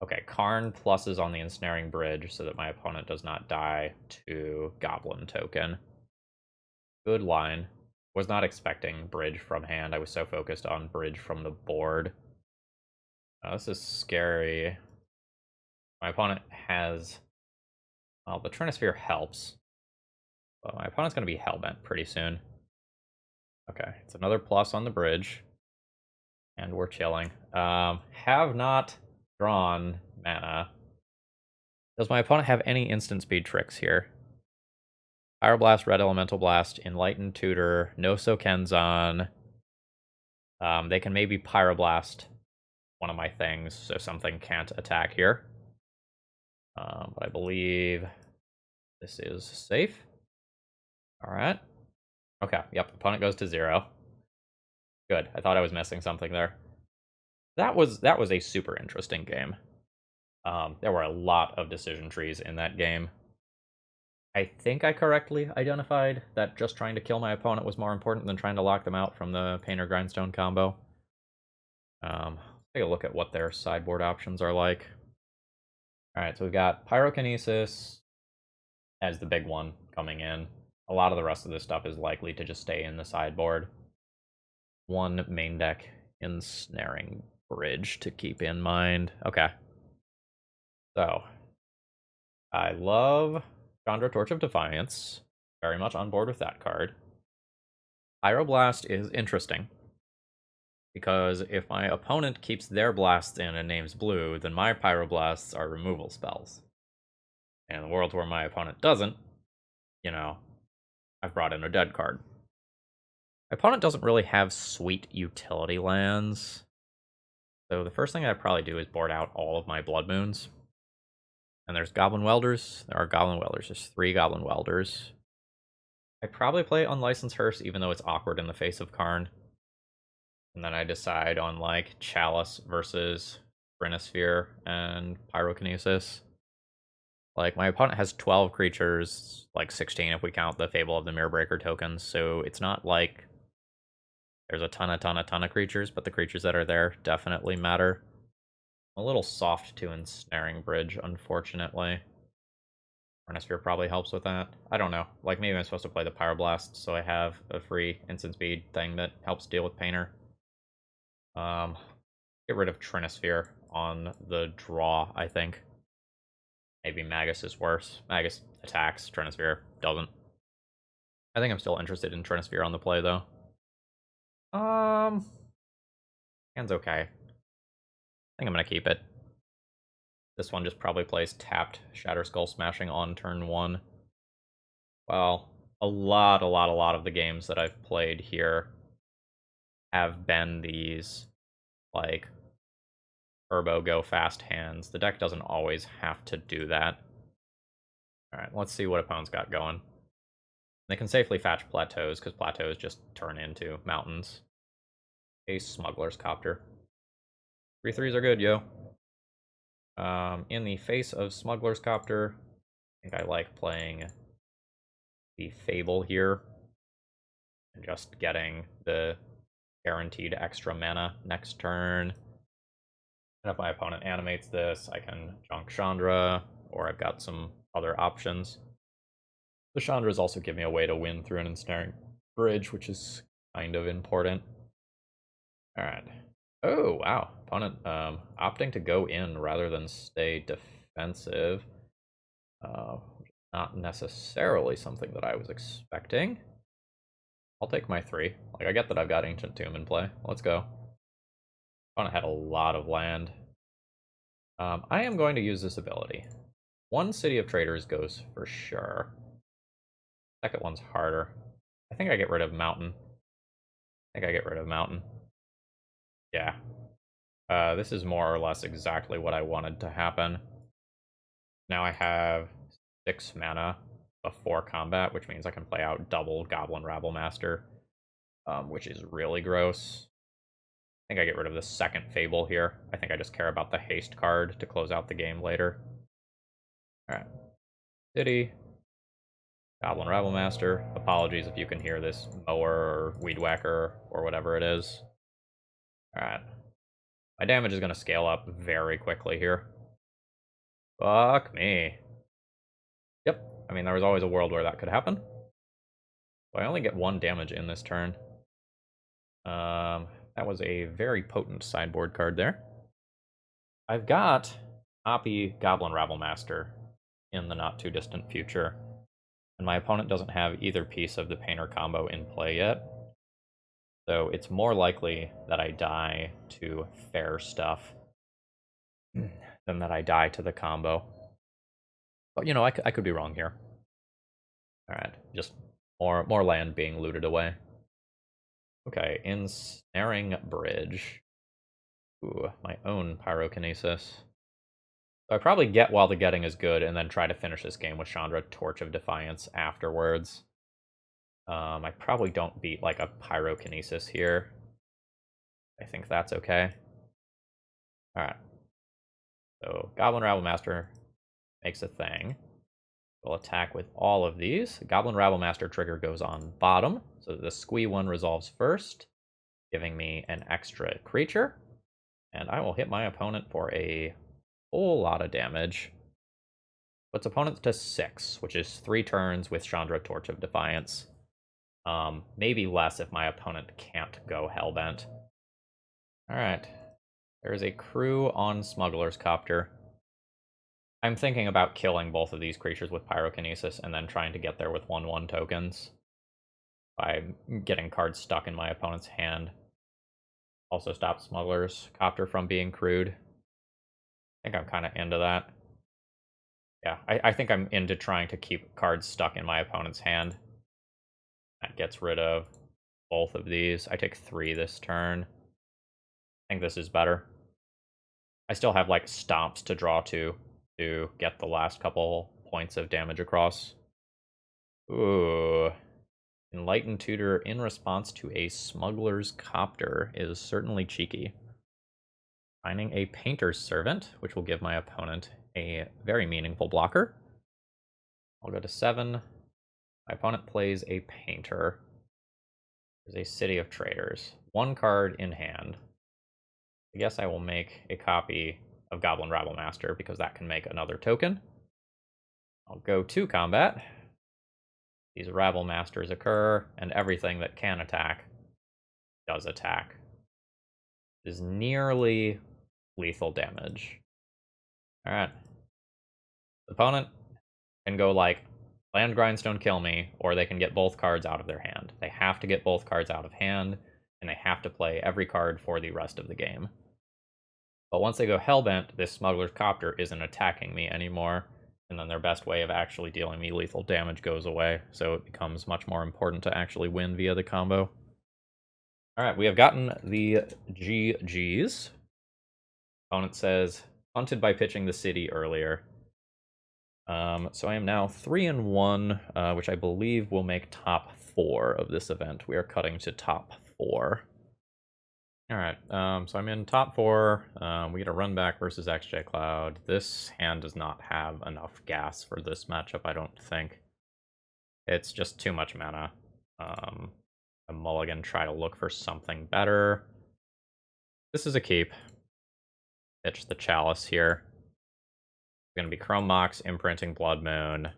Okay, Karn pluses on the Ensnaring Bridge so that my opponent does not die to Goblin token. Good line. Was not expecting Bridge from hand. I was so focused on Bridge from the board. Oh, this is scary. My opponent has... Well, the Trinisphere helps. But my opponent's going to be Hellbent pretty soon. Okay, it's another plus on the Bridge. And we're chilling. Have not drawn mana. Does my opponent have any instant speed tricks here? Pyroblast, Red Elemental Blast, Enlightened Tutor, no Kenzan. They can maybe Pyroblast one of my things, so something can't attack here. But I believe this is safe. Alright. Okay, yep, opponent goes to 0. Good, I thought I was missing something there. That was a super interesting game. There were a lot of decision trees in that game. I think I correctly identified that just trying to kill my opponent was more important than trying to lock them out from the Painter Grindstone combo. Take a look at what their sideboard options are like. Alright, so we've got Pyrokinesis as the big one coming in. A lot of the rest of this stuff is likely to just stay in the sideboard. One main deck Ensnaring Bridge to keep in mind. Okay. So, I love Chandra Torch of Defiance. Very much on board with that card. Pyroblast is interesting. Because if my opponent keeps their blasts in and names blue, then my Pyroblasts are removal spells. And in the world where my opponent doesn't, you know, I've brought in a dead card. My opponent doesn't really have sweet utility lands. So the first thing I'd probably do is board out all of my Blood Moons. And there's Goblin Welders. There are Goblin Welders. There's 3 Goblin Welders. I probably play Unlicensed Hearse, even though it's awkward in the face of Karn. And then I decide on, like, Chalice versus Trinisphere and Pyrokinesis. Like, my opponent has 12 creatures, like 16 if we count the Fable of the Mirrorbreaker tokens, so it's not like there's a ton of creatures, but the creatures that are there definitely matter. I'm a little soft to Ensnaring Bridge, unfortunately. Trinisphere probably helps with that. I don't know. Like, maybe I'm supposed to play the Pyroblast, so I have a free instant speed thing that helps deal with Painter. Get rid of Trinisphere on the draw, I think. Maybe Magus is worse. Magus attacks, Trinisphere doesn't. I think I'm still interested in Trinisphere on the play, though. Hand's okay. I think I'm gonna keep it. This one just probably plays tapped Shatter Skull Smashing on turn 1. Well, a lot of the games that I've played here have been these, like, turbo go fast hands. The deck doesn't always have to do that. Alright, let's see what opponents got going. They can safely fetch plateaus, because plateaus just turn into mountains. A Smuggler's Copter. 3/3s are good, yo. In the face of Smuggler's Copter, I think I like playing the Fable here. And just getting the guaranteed extra mana next turn. And if my opponent animates this, I can junk Chandra, or I've got some other options. The Chandras also give me a way to win through an ensnaring bridge, which is kind of important. Alright. Oh, wow. Opponent opting to go in rather than stay defensive. Not necessarily something that I was expecting. I'll take my 3. Like, I get that I've got Ancient Tomb in play. Let's go. Opponent had a lot of land. I am going to use this ability. One City of Traders goes for sure. Second one's harder. I think I get rid of Mountain. Yeah. This is more or less exactly what I wanted to happen. Now I have 6 mana before combat, which means I can play out double Goblin Rabblemaster, which is really gross. I think I get rid of the second Fable here. I think I just care about the haste card to close out the game later. Alright. City. Goblin Rabblemaster. Apologies if you can hear this mower or weed whacker or whatever it is. Alright. My damage is going to scale up very quickly here. Fuck me. Yep. I mean, there was always a world where that could happen. So I only get 1 damage in this turn. That was a very potent sideboard card there. I've got Oppie Goblin Rabblemaster in the not-too-distant future. And my opponent doesn't have either piece of the Painter combo in play yet. So it's more likely that I die to fair stuff than that I die to the combo. But, you know, I could be wrong here. Alright, just more land being looted away. Okay, Ensnaring Bridge. Ooh, my own Pyrokinesis. So I probably get while the getting is good, and then try to finish this game with Chandra Torch of Defiance afterwards. I probably don't beat, like, a Pyrokinesis here. I think that's okay. Alright. So, Goblin Rabblemaster makes a thing. We'll attack with all of these. Goblin Rabblemaster trigger goes on bottom, so the Squee one resolves first, giving me an extra creature. And I will hit my opponent for a whole lot of damage. Puts opponent to 6, which is 3 turns with Chandra Torch of Defiance. Maybe less if my opponent can't go Hellbent. Alright. There is a crew on Smuggler's Copter. I'm thinking about killing both of these creatures with Pyrokinesis and then trying to get there with 1/1 tokens by getting cards stuck in my opponent's hand. Also stop Smuggler's Copter from being crewed. I think I'm kind of into that. Yeah, I think I'm into trying to keep cards stuck in my opponent's hand. That gets rid of both of these. I take 3 this turn. I think this is better. I still have, like, stomps to draw to get the last couple points of damage across. Ooh. Enlightened Tutor in response to a Smuggler's Copter is certainly cheeky. Finding a Painter's Servant, which will give my opponent a very meaningful blocker. I'll go to 7. My opponent plays a Painter. There's a City of Traders. 1 card in hand. I guess I will make a copy of Goblin Rabblemaster because that can make another token. I'll go to combat. These Rabblmasters occur, and everything that can attack does attack. It is nearly lethal damage. Alright. The opponent can go, like, land Grindstone, kill me, or they can get both cards out of their hand. They have to get both cards out of hand, and they have to play every card for the rest of the game. But once they go Hellbent, this Smuggler's Copter isn't attacking me anymore, and then their best way of actually dealing me lethal damage goes away, so it becomes much more important to actually win via the combo. Alright, we have gotten the GGs. Opponent says, punted by pitching the city earlier. So I am now 3-1, which I believe will make top 4 of this event. We are cutting to top 4. Alright, so I'm in top 4. We get a run back versus XJ Cloud. This hand does not have enough gas for this matchup, I don't think. It's just too much mana. A mulligan, try to look for something better. This is a keep. Pitch the Chalice here. Gonna be Chrome Mox, imprinting Blood Moon,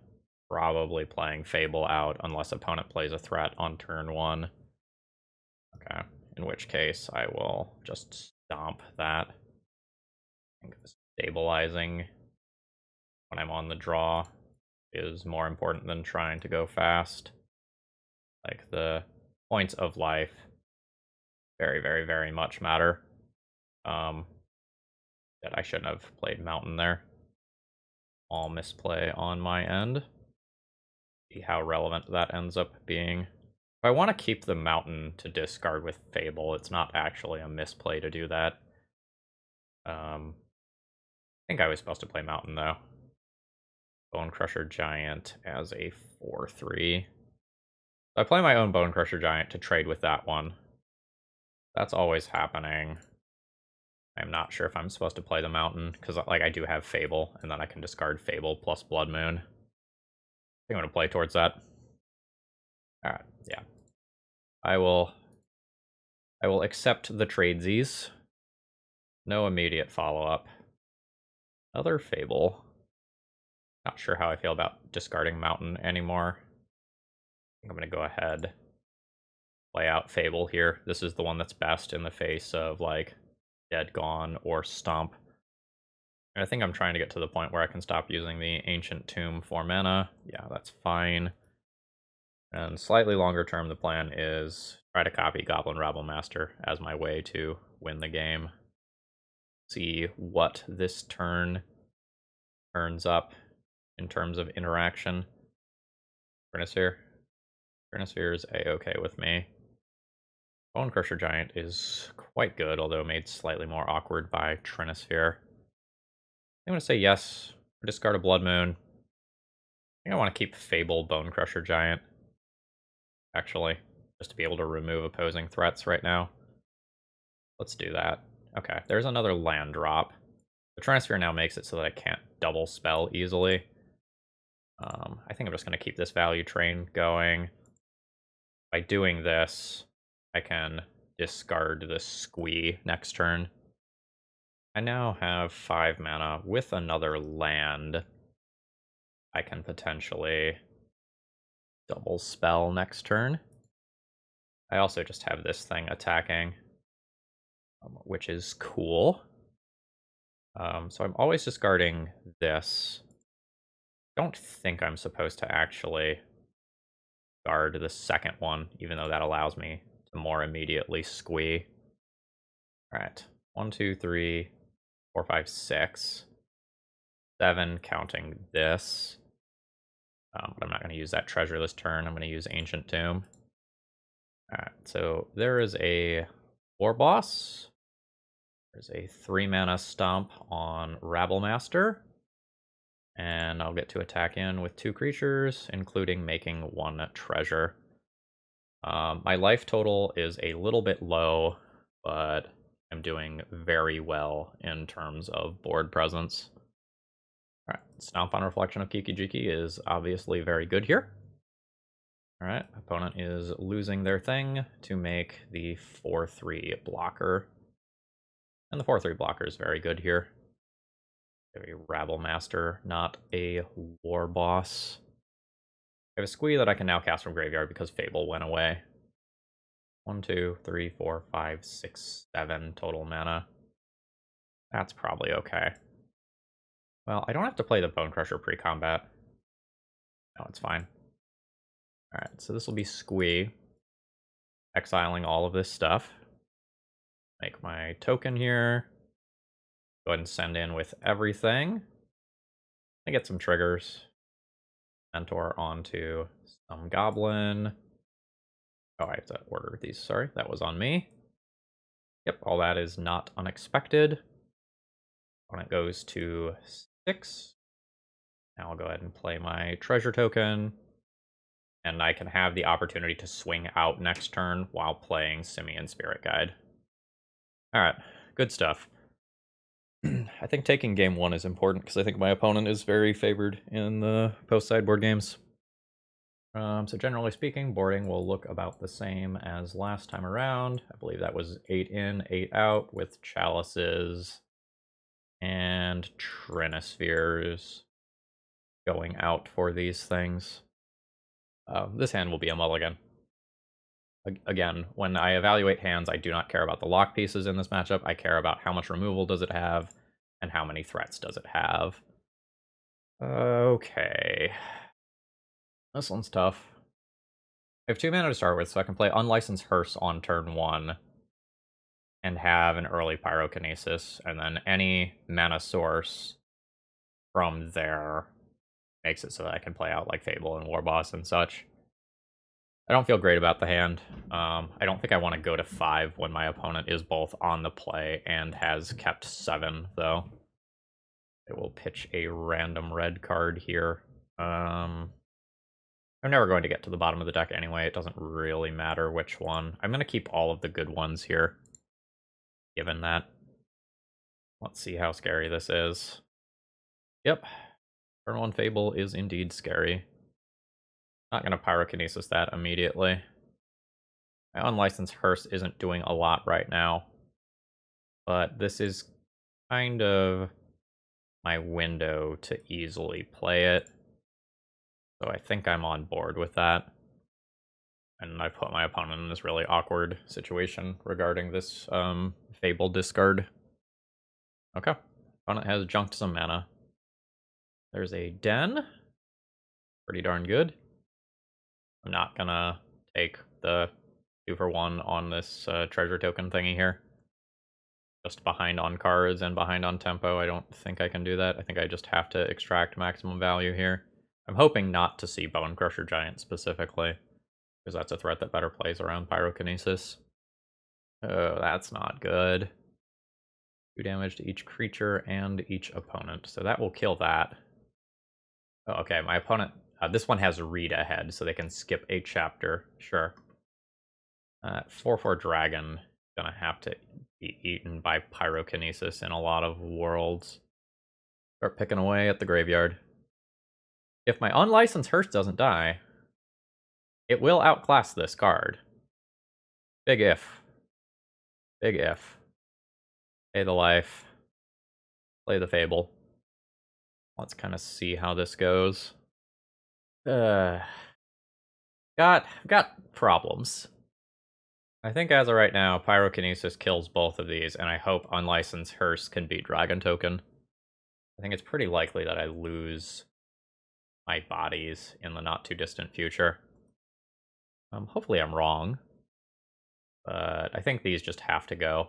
probably playing Fable out unless opponent plays a threat on turn 1. Okay, in which case I will just stomp that. I think stabilizing when I'm on the draw is more important than trying to go fast. Like, the points of life very, very, very much matter. That I shouldn't have played Mountain there. All misplay on my end. See how relevant that ends up being. If I want to keep the Mountain to discard with Fable, it's not actually a misplay to do that. I think I was supposed to play Mountain, though. Bone Crusher Giant as a 4/3. I play my own Bone Crusher Giant to trade with that one. That's always happening. I'm not sure if I'm supposed to play the Mountain, because like I do have Fable, and then I can discard Fable plus Blood Moon. I think I'm going to play towards that. Alright, yeah. I will accept the tradesies. No immediate follow-up. Another Fable. Not sure how I feel about discarding Mountain anymore. I think I'm going to go ahead, play out Fable here. This is the one that's best in the face of, like, Dead Gone or Stomp. And I think I'm trying to get to the point where I can stop using the Ancient Tomb for mana. Yeah, that's fine. And slightly longer term, the plan is try to copy Goblin Rabblemaster as my way to win the game. See what this turn turns up in terms of interaction. Trinisphere. Trinisphere is a-okay with me. Bone Crusher Giant is quite good, although made slightly more awkward by Trinisphere. I'm going to say yes, or discard a Blood Moon. I think I want to keep Fable Bone Crusher Giant, actually, just to be able to remove opposing threats right now. Let's do that. Okay, there's another land drop. The Trinisphere now makes it so that I can't double spell easily. I think I'm just going to keep this value train going. By doing this, I can discard the Squee next turn. I now have 5 mana with another land. I can potentially double spell next turn. I also just have this thing attacking, which is cool. So I'm always discarding this. Don't think I'm supposed to actually guard the second one, even though that allows me to more immediately squee. Alright, 1, 2, 3, 4, 5, 6, 7, counting this. But I'm not going to use that treasure this turn. I'm going to use Ancient Tomb. Alright, so there is a War Boss. There's a 3-mana Stomp on Rabblemaster. And I'll get to attack in with 2 creatures, including making 1 treasure. My life total is a little bit low, but I'm doing very well in terms of board presence. Alright, Stomp on Reflection of Kiki Jiki is obviously very good here. Alright, opponent is losing their thing to make the 4/3 blocker. And the 4/3 blocker is very good here. A Rabblemaster, not a War Boss. I have a Squee that I can now cast from Graveyard because Fable went away. 1, 2, 3, 4, 5, 6, 7 total mana. That's probably okay. Well, I don't have to play the Bone Crusher pre-combat. No, it's fine. Alright, so this will be Squee. Exiling all of this stuff. Make my token here. Go ahead and send in with everything. I get some triggers. Mentor onto some goblin. Oh, I have to order these. Sorry, that was on me. Yep, all that is not unexpected. Opponent goes to 6. Now I'll go ahead and play my treasure token. And I can have the opportunity to swing out next turn while playing Simian Spirit Guide. Alright, good stuff. I think taking game 1 is important because I think my opponent is very favored in the post-sideboard games. So generally speaking, boarding will look about the same as last time around. I believe that was 8 in, 8 out with chalices and trinispheres going out for these things. This hand will be a mulligan. Again, when I evaluate hands, I do not care about the lock pieces in this matchup. I care about how much removal does it have and how many threats does it have. Okay. This one's tough. I have 2 mana to start with, so I can play Unlicensed Hearse on turn 1 and have an early Pyrokinesis, and then any mana source from there makes it so that I can play out like Fable and Warboss and such. I don't feel great about the hand. I don't think I want to go to 5 when my opponent is both on the play and has kept 7, though. I will pitch a random red card here. I'm never going to get to the bottom of the deck anyway. It doesn't really matter which one. I'm going to keep all of the good ones here, given that. Let's see how scary this is. Yep. Turn 1 Fable is indeed scary. Not going to Pyrokinesis that immediately. My Unlicensed Hearse isn't doing a lot right now. But this is kind of my window to easily play it. So I think I'm on board with that. And I put my opponent in this really awkward situation regarding this Fable discard. Okay. Opponent has junked some mana. There's a Den. Pretty darn good. I'm not gonna take the 2-for-1 on this treasure token thingy here. Just behind on cards and behind on tempo. I don't think I can do that. I think I just have to extract maximum value here. I'm hoping not to see Bone Crusher Giant specifically, because that's a threat that better plays around Pyrokinesis. Oh, that's not good. 2 damage to each creature and each opponent, so that will kill that. Oh, okay, my opponent... this one has read ahead, so they can skip a chapter. Sure. 4/4 Dragon gonna have to be eaten by Pyrokinesis in a lot of worlds. Start picking away at the graveyard. If my Unlicensed Hearse doesn't die, it will outclass this card. Big if. Big if. Pay the life. Play the Fable. Let's kind of see how this goes. Got problems. I think as of right now, Pyrokinesis kills both of these, and I hope Unlicensed Hearse can beat Dragon Token. I think it's pretty likely that I lose my bodies in the not-too-distant future. Hopefully I'm wrong, but I think these just have to go.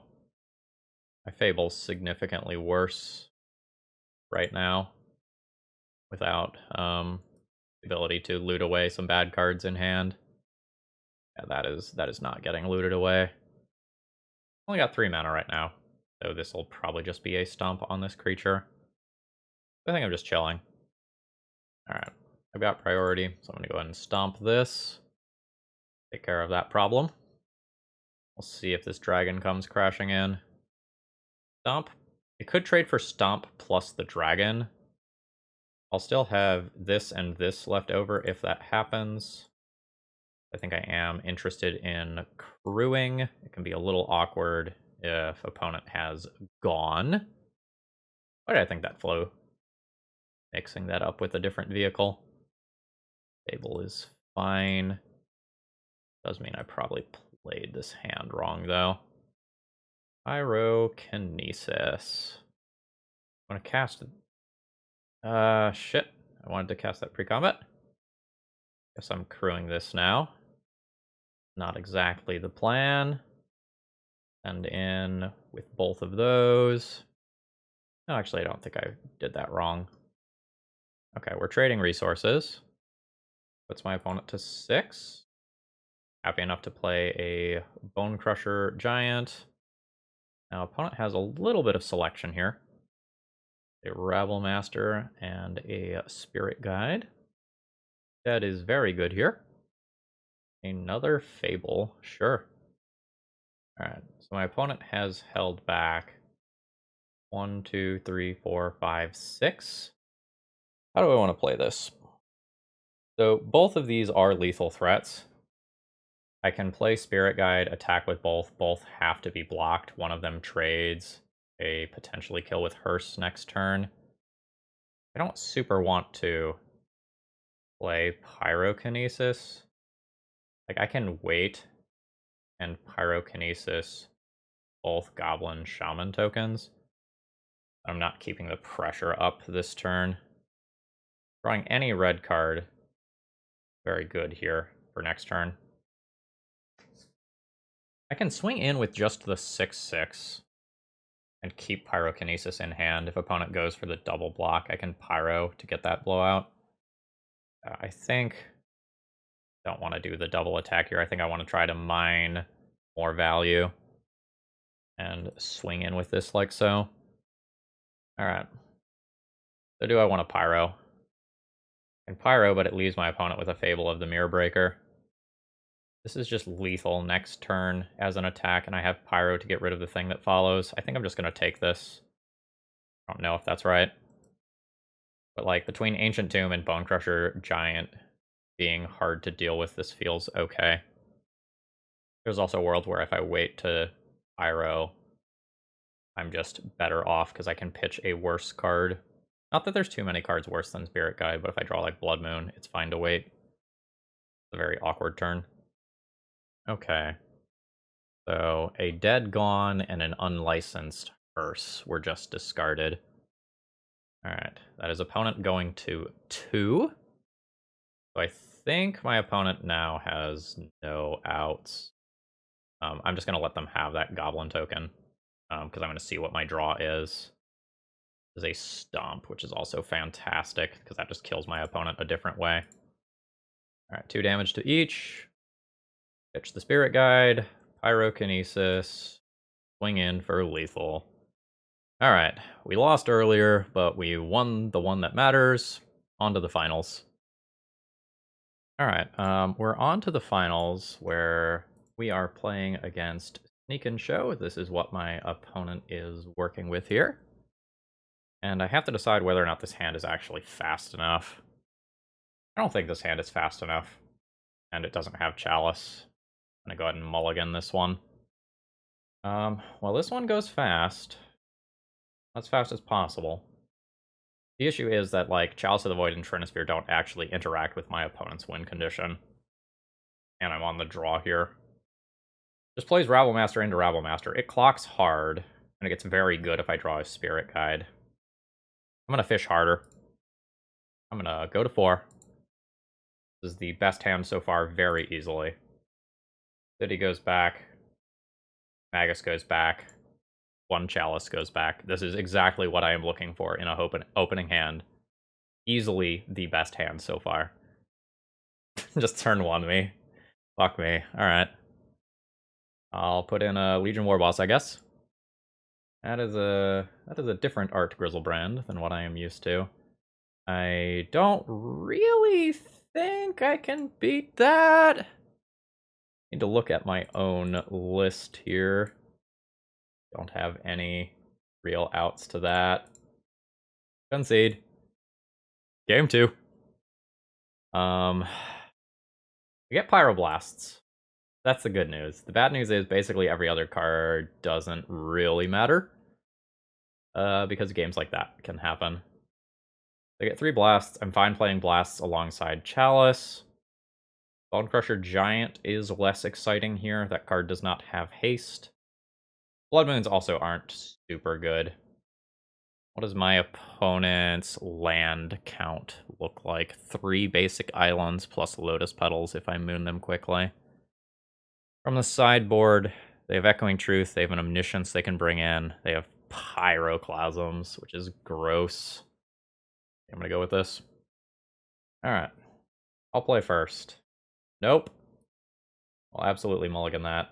My Fable's significantly worse right now, without the ability to loot away some bad cards in hand. Yeah, that is not getting looted away. Only got 3 mana right now, so this will probably just be a stomp on this creature. I think I'm just chilling. Alright, I've got priority, so I'm going to go ahead and stomp this. Take care of that problem. We'll see if this dragon comes crashing in. Stomp. It could trade for Stomp plus the dragon. I'll still have this and this left over if that happens. I think I am interested in crewing. It can be a little awkward if opponent has gone. Why did I think that flew? Mixing that up with a different vehicle. Fable is fine. Does mean I probably played this hand wrong, though. Pyrokinesis. I'm gonna cast it. Shit. I wanted to cast that pre-combat. Guess I'm crewing this now. Not exactly the plan. Send in with both of those. No, actually, I don't think I did that wrong. Okay, we're trading resources. Puts my opponent to 6. Happy enough to play a Bone Crusher Giant. Now, opponent has a little bit of selection here. A Rabble Master and a Spirit Guide. That is very good here. Another Fable, sure. Alright, so my opponent has held back 1, 2, 3, 4, 5, 6. How do I want to play this? So both of these are lethal threats. I can play Spirit Guide, attack with both. Both have to be blocked. One of them trades a potentially kill with Hearse next turn. I don't super want to play Pyrokinesis. Like, I can wait and Pyrokinesis both Goblin Shaman tokens. I'm not keeping the pressure up this turn. Drawing any red card, very good here for next turn. I can swing in with just the 6/6 and keep Pyrokinesis in hand. If opponent goes for the double block, I can Pyro to get that blowout. I think don't want to do the double attack here. I think I want to try to mine more value and swing in with this like so. Alright. So do I want to Pyro? I can Pyro, but it leaves my opponent with a Fable of the Mirror Breaker. This is just lethal next turn as an attack, and I have Pyro to get rid of the thing that follows. I think I'm just going to take this. I don't know if that's right. But like, between Ancient Tomb and Bone Crusher Giant being hard to deal with, this feels okay. There's also a world where if I wait to Pyro, I'm just better off because I can pitch a worse card. Not that there's too many cards worse than Spirit Guide, but if I draw like Blood Moon, it's fine to wait. It's a very awkward turn. Okay. So a Dead Gone and an Unlicensed Hearse were just discarded. Alright, that is opponent going to 2. So I think my opponent now has no outs. I'm just going to let them have that Goblin token, because I'm going to see what my draw is. This is a Stomp, which is also fantastic, because that just kills my opponent a different way. Alright, 2 damage to each. Pitch the Spirit Guide, Pyrokinesis, swing in for lethal. Alright, we lost earlier, but we won the one that matters. On to the finals. Alright, we're on to the finals, where we are playing against Sneak and Show. This is what my opponent is working with here. And I have to decide whether or not this hand is actually fast enough. I don't think this hand is fast enough. And it doesn't have Chalice. I'm gonna go ahead and mulligan this one. Well, this one goes fast. As fast as possible. The issue is that, like, Chalice of the Void and Trinisphere don't actually interact with my opponent's win condition. And I'm on the draw here. Just plays Rabble Master into Rabble Master. It clocks hard, and it gets very good if I draw a Spirit Guide. I'm gonna fish harder. I'm gonna go to 4. This is the best hand so far, very easily. City goes back. Magus goes back. 1 Chalice goes back. This is exactly what I am looking for in a opening hand. Easily the best hand so far. Just turn 1 me. Fuck me. Alright. I'll put in a Legion Warboss, I guess. That is a different art Grizzlebrand than what I am used to. I don't really think I can beat that. Need to look at my own list here. Don't have any real outs to that. Concede. Game 2. I get Pyroblasts. That's the good news. The bad news is basically every other card doesn't really matter. Because games like that can happen. I get 3 blasts. I'm fine playing blasts alongside Chalice. Bone Crusher Giant is less exciting here. That card does not have haste. Blood Moons also aren't super good. What does my opponent's land count look like? 3 basic islands plus Lotus Petals if I moon them quickly. From the sideboard, they have Echoing Truth, they have an Omniscience they can bring in, they have Pyroclasms, which is gross. I'm gonna go with this. Alright. I'll play first. Nope. I'll absolutely mulligan that.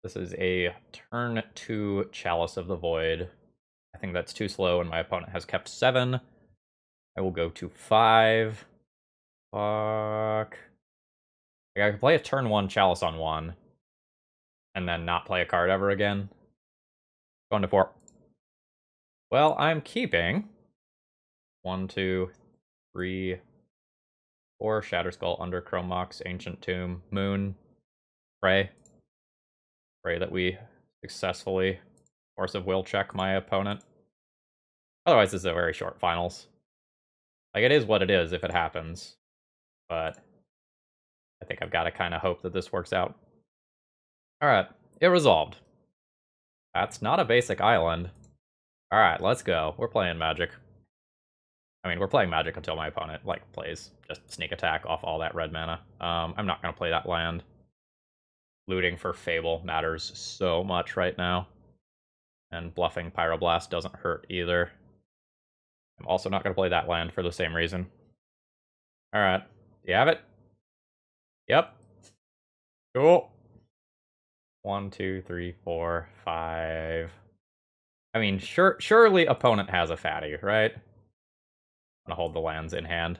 This is a turn 2 Chalice of the Void. I think that's too slow, and my opponent has kept 7. I will go to 5. Fuck. Like, I can play a turn 1 Chalice on 1, and then not play a card ever again. Going to 4. Well, I'm keeping 1, 2, 3, 4 Shatterskull, Underchrome Mox, Ancient Tomb, Moon, Pray. Pray that we successfully Force of Will check my opponent. Otherwise, this is a very short finals. Like, it is what it is if it happens, but I think I've got to kind of hope that this works out. Alright, it resolved. That's not a basic island. Alright, let's go. We're playing Magic. I mean, we're playing Magic until my opponent, like, plays just sneak attack off all that red mana. I'm not going to play that land. Looting for Fable matters so much right now. And bluffing Pyroblast doesn't hurt either. I'm also not going to play that land for the same reason. Alright, you have it? Yep. Cool. 1, 2, 3, 4, 5. I mean, surely opponent has a fatty, right? I'm gonna hold the lands in hand.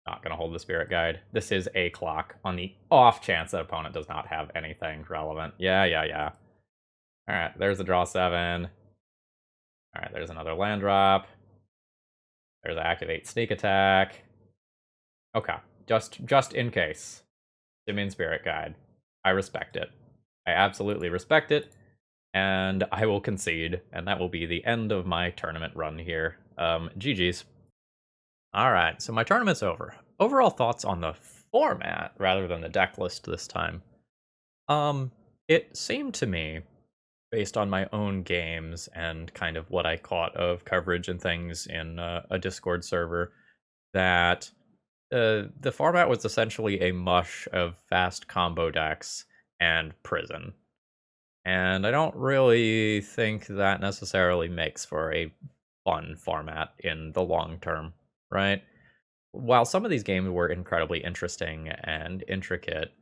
Not gonna hold the Spirit Guide. This is a clock on the off chance that opponent does not have anything relevant. Yeah. Alright, there's a draw 7. Alright, there's another land drop. There's an activate sneak attack. Okay, just in case. Simian Spirit Guide. I respect it. I absolutely respect it. And I will concede, and that will be the end of my tournament run here. GG's. Alright, so my tournament's over. Overall thoughts on the format, rather than the deck list this time. It seemed to me, based on my own games and kind of what I caught of coverage and things in a Discord server, that the format was essentially a mush of fast combo decks and Prison. And I don't really think that necessarily makes for a fun format in the long term, right? While some of these games were incredibly interesting and intricate,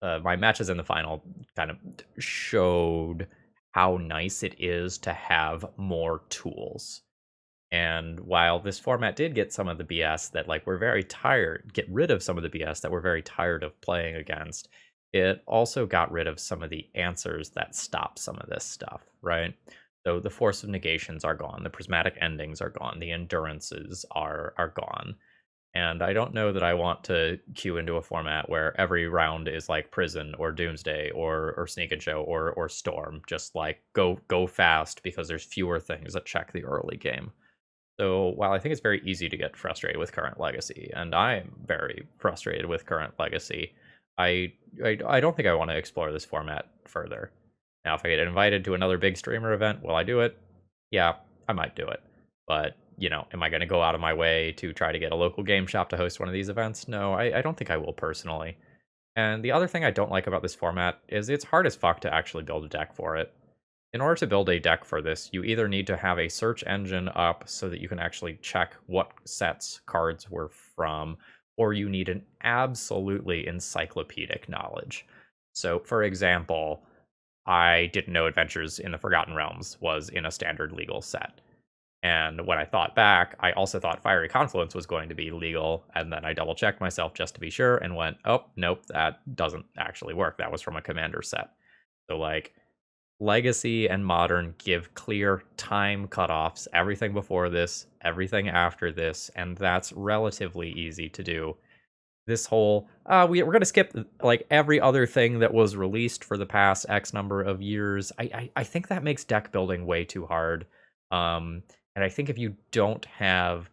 my matches in the final kind of showed how nice it is to have more tools. And while this format did get some of the BS that, like, we're very tired, get rid of some of the BS that we're very tired of playing against, it also got rid of some of the answers that stop some of this stuff, right? So the Force of Negations are gone, the Prismatic Endings are gone, the Endurances are gone. And I don't know that I want to queue into a format where every round is like Prison or Doomsday or Sneak and Show or Storm. Just like go fast because there's fewer things that check the early game. So while I think it's very easy to get frustrated with current Legacy, and I'm very frustrated with current Legacy, I don't think I want to explore this format further. Now, if I get invited to another big streamer event, will I do it? Yeah, I might do it. But, you know, am I going to go out of my way to try to get a local game shop to host one of these events? No, I don't think I will personally. And the other thing I don't like about this format is it's hard as fuck to actually build a deck for it. In order to build a deck for this, you either need to have a search engine up so that you can actually check what sets cards were from, or you need an absolutely encyclopedic knowledge. So, for example, I didn't know Adventures in the Forgotten Realms was in a standard legal set. And when I thought back, I also thought Fiery Confluence was going to be legal, and then I double-checked myself just to be sure and went, oh, nope, that doesn't actually work. That was from a Commander set. So, like, Legacy and Modern give clear time cutoffs, everything before this, everything after this, and that's relatively easy to do. This whole, we're going to skip, like, every other thing that was released for the past X number of years, I think that makes deck building way too hard. And I think if you don't have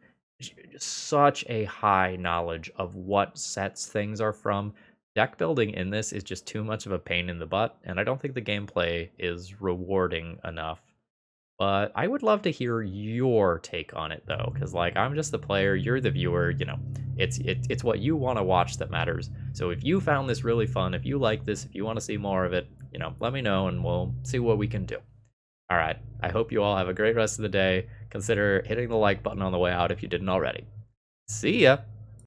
such a high knowledge of what sets things are from, deck building in this is just too much of a pain in the butt, and I don't think the gameplay is rewarding enough. But I would love to hear your take on it, though, because, like, I'm just the player, you're the viewer, you know, it's what you want to watch that matters. So if you found this really fun, if you like this, if you want to see more of it, you know, let me know, and we'll see what we can do. Alright, I hope you all have a great rest of the day. Consider hitting the like button on the way out if you didn't already. See ya!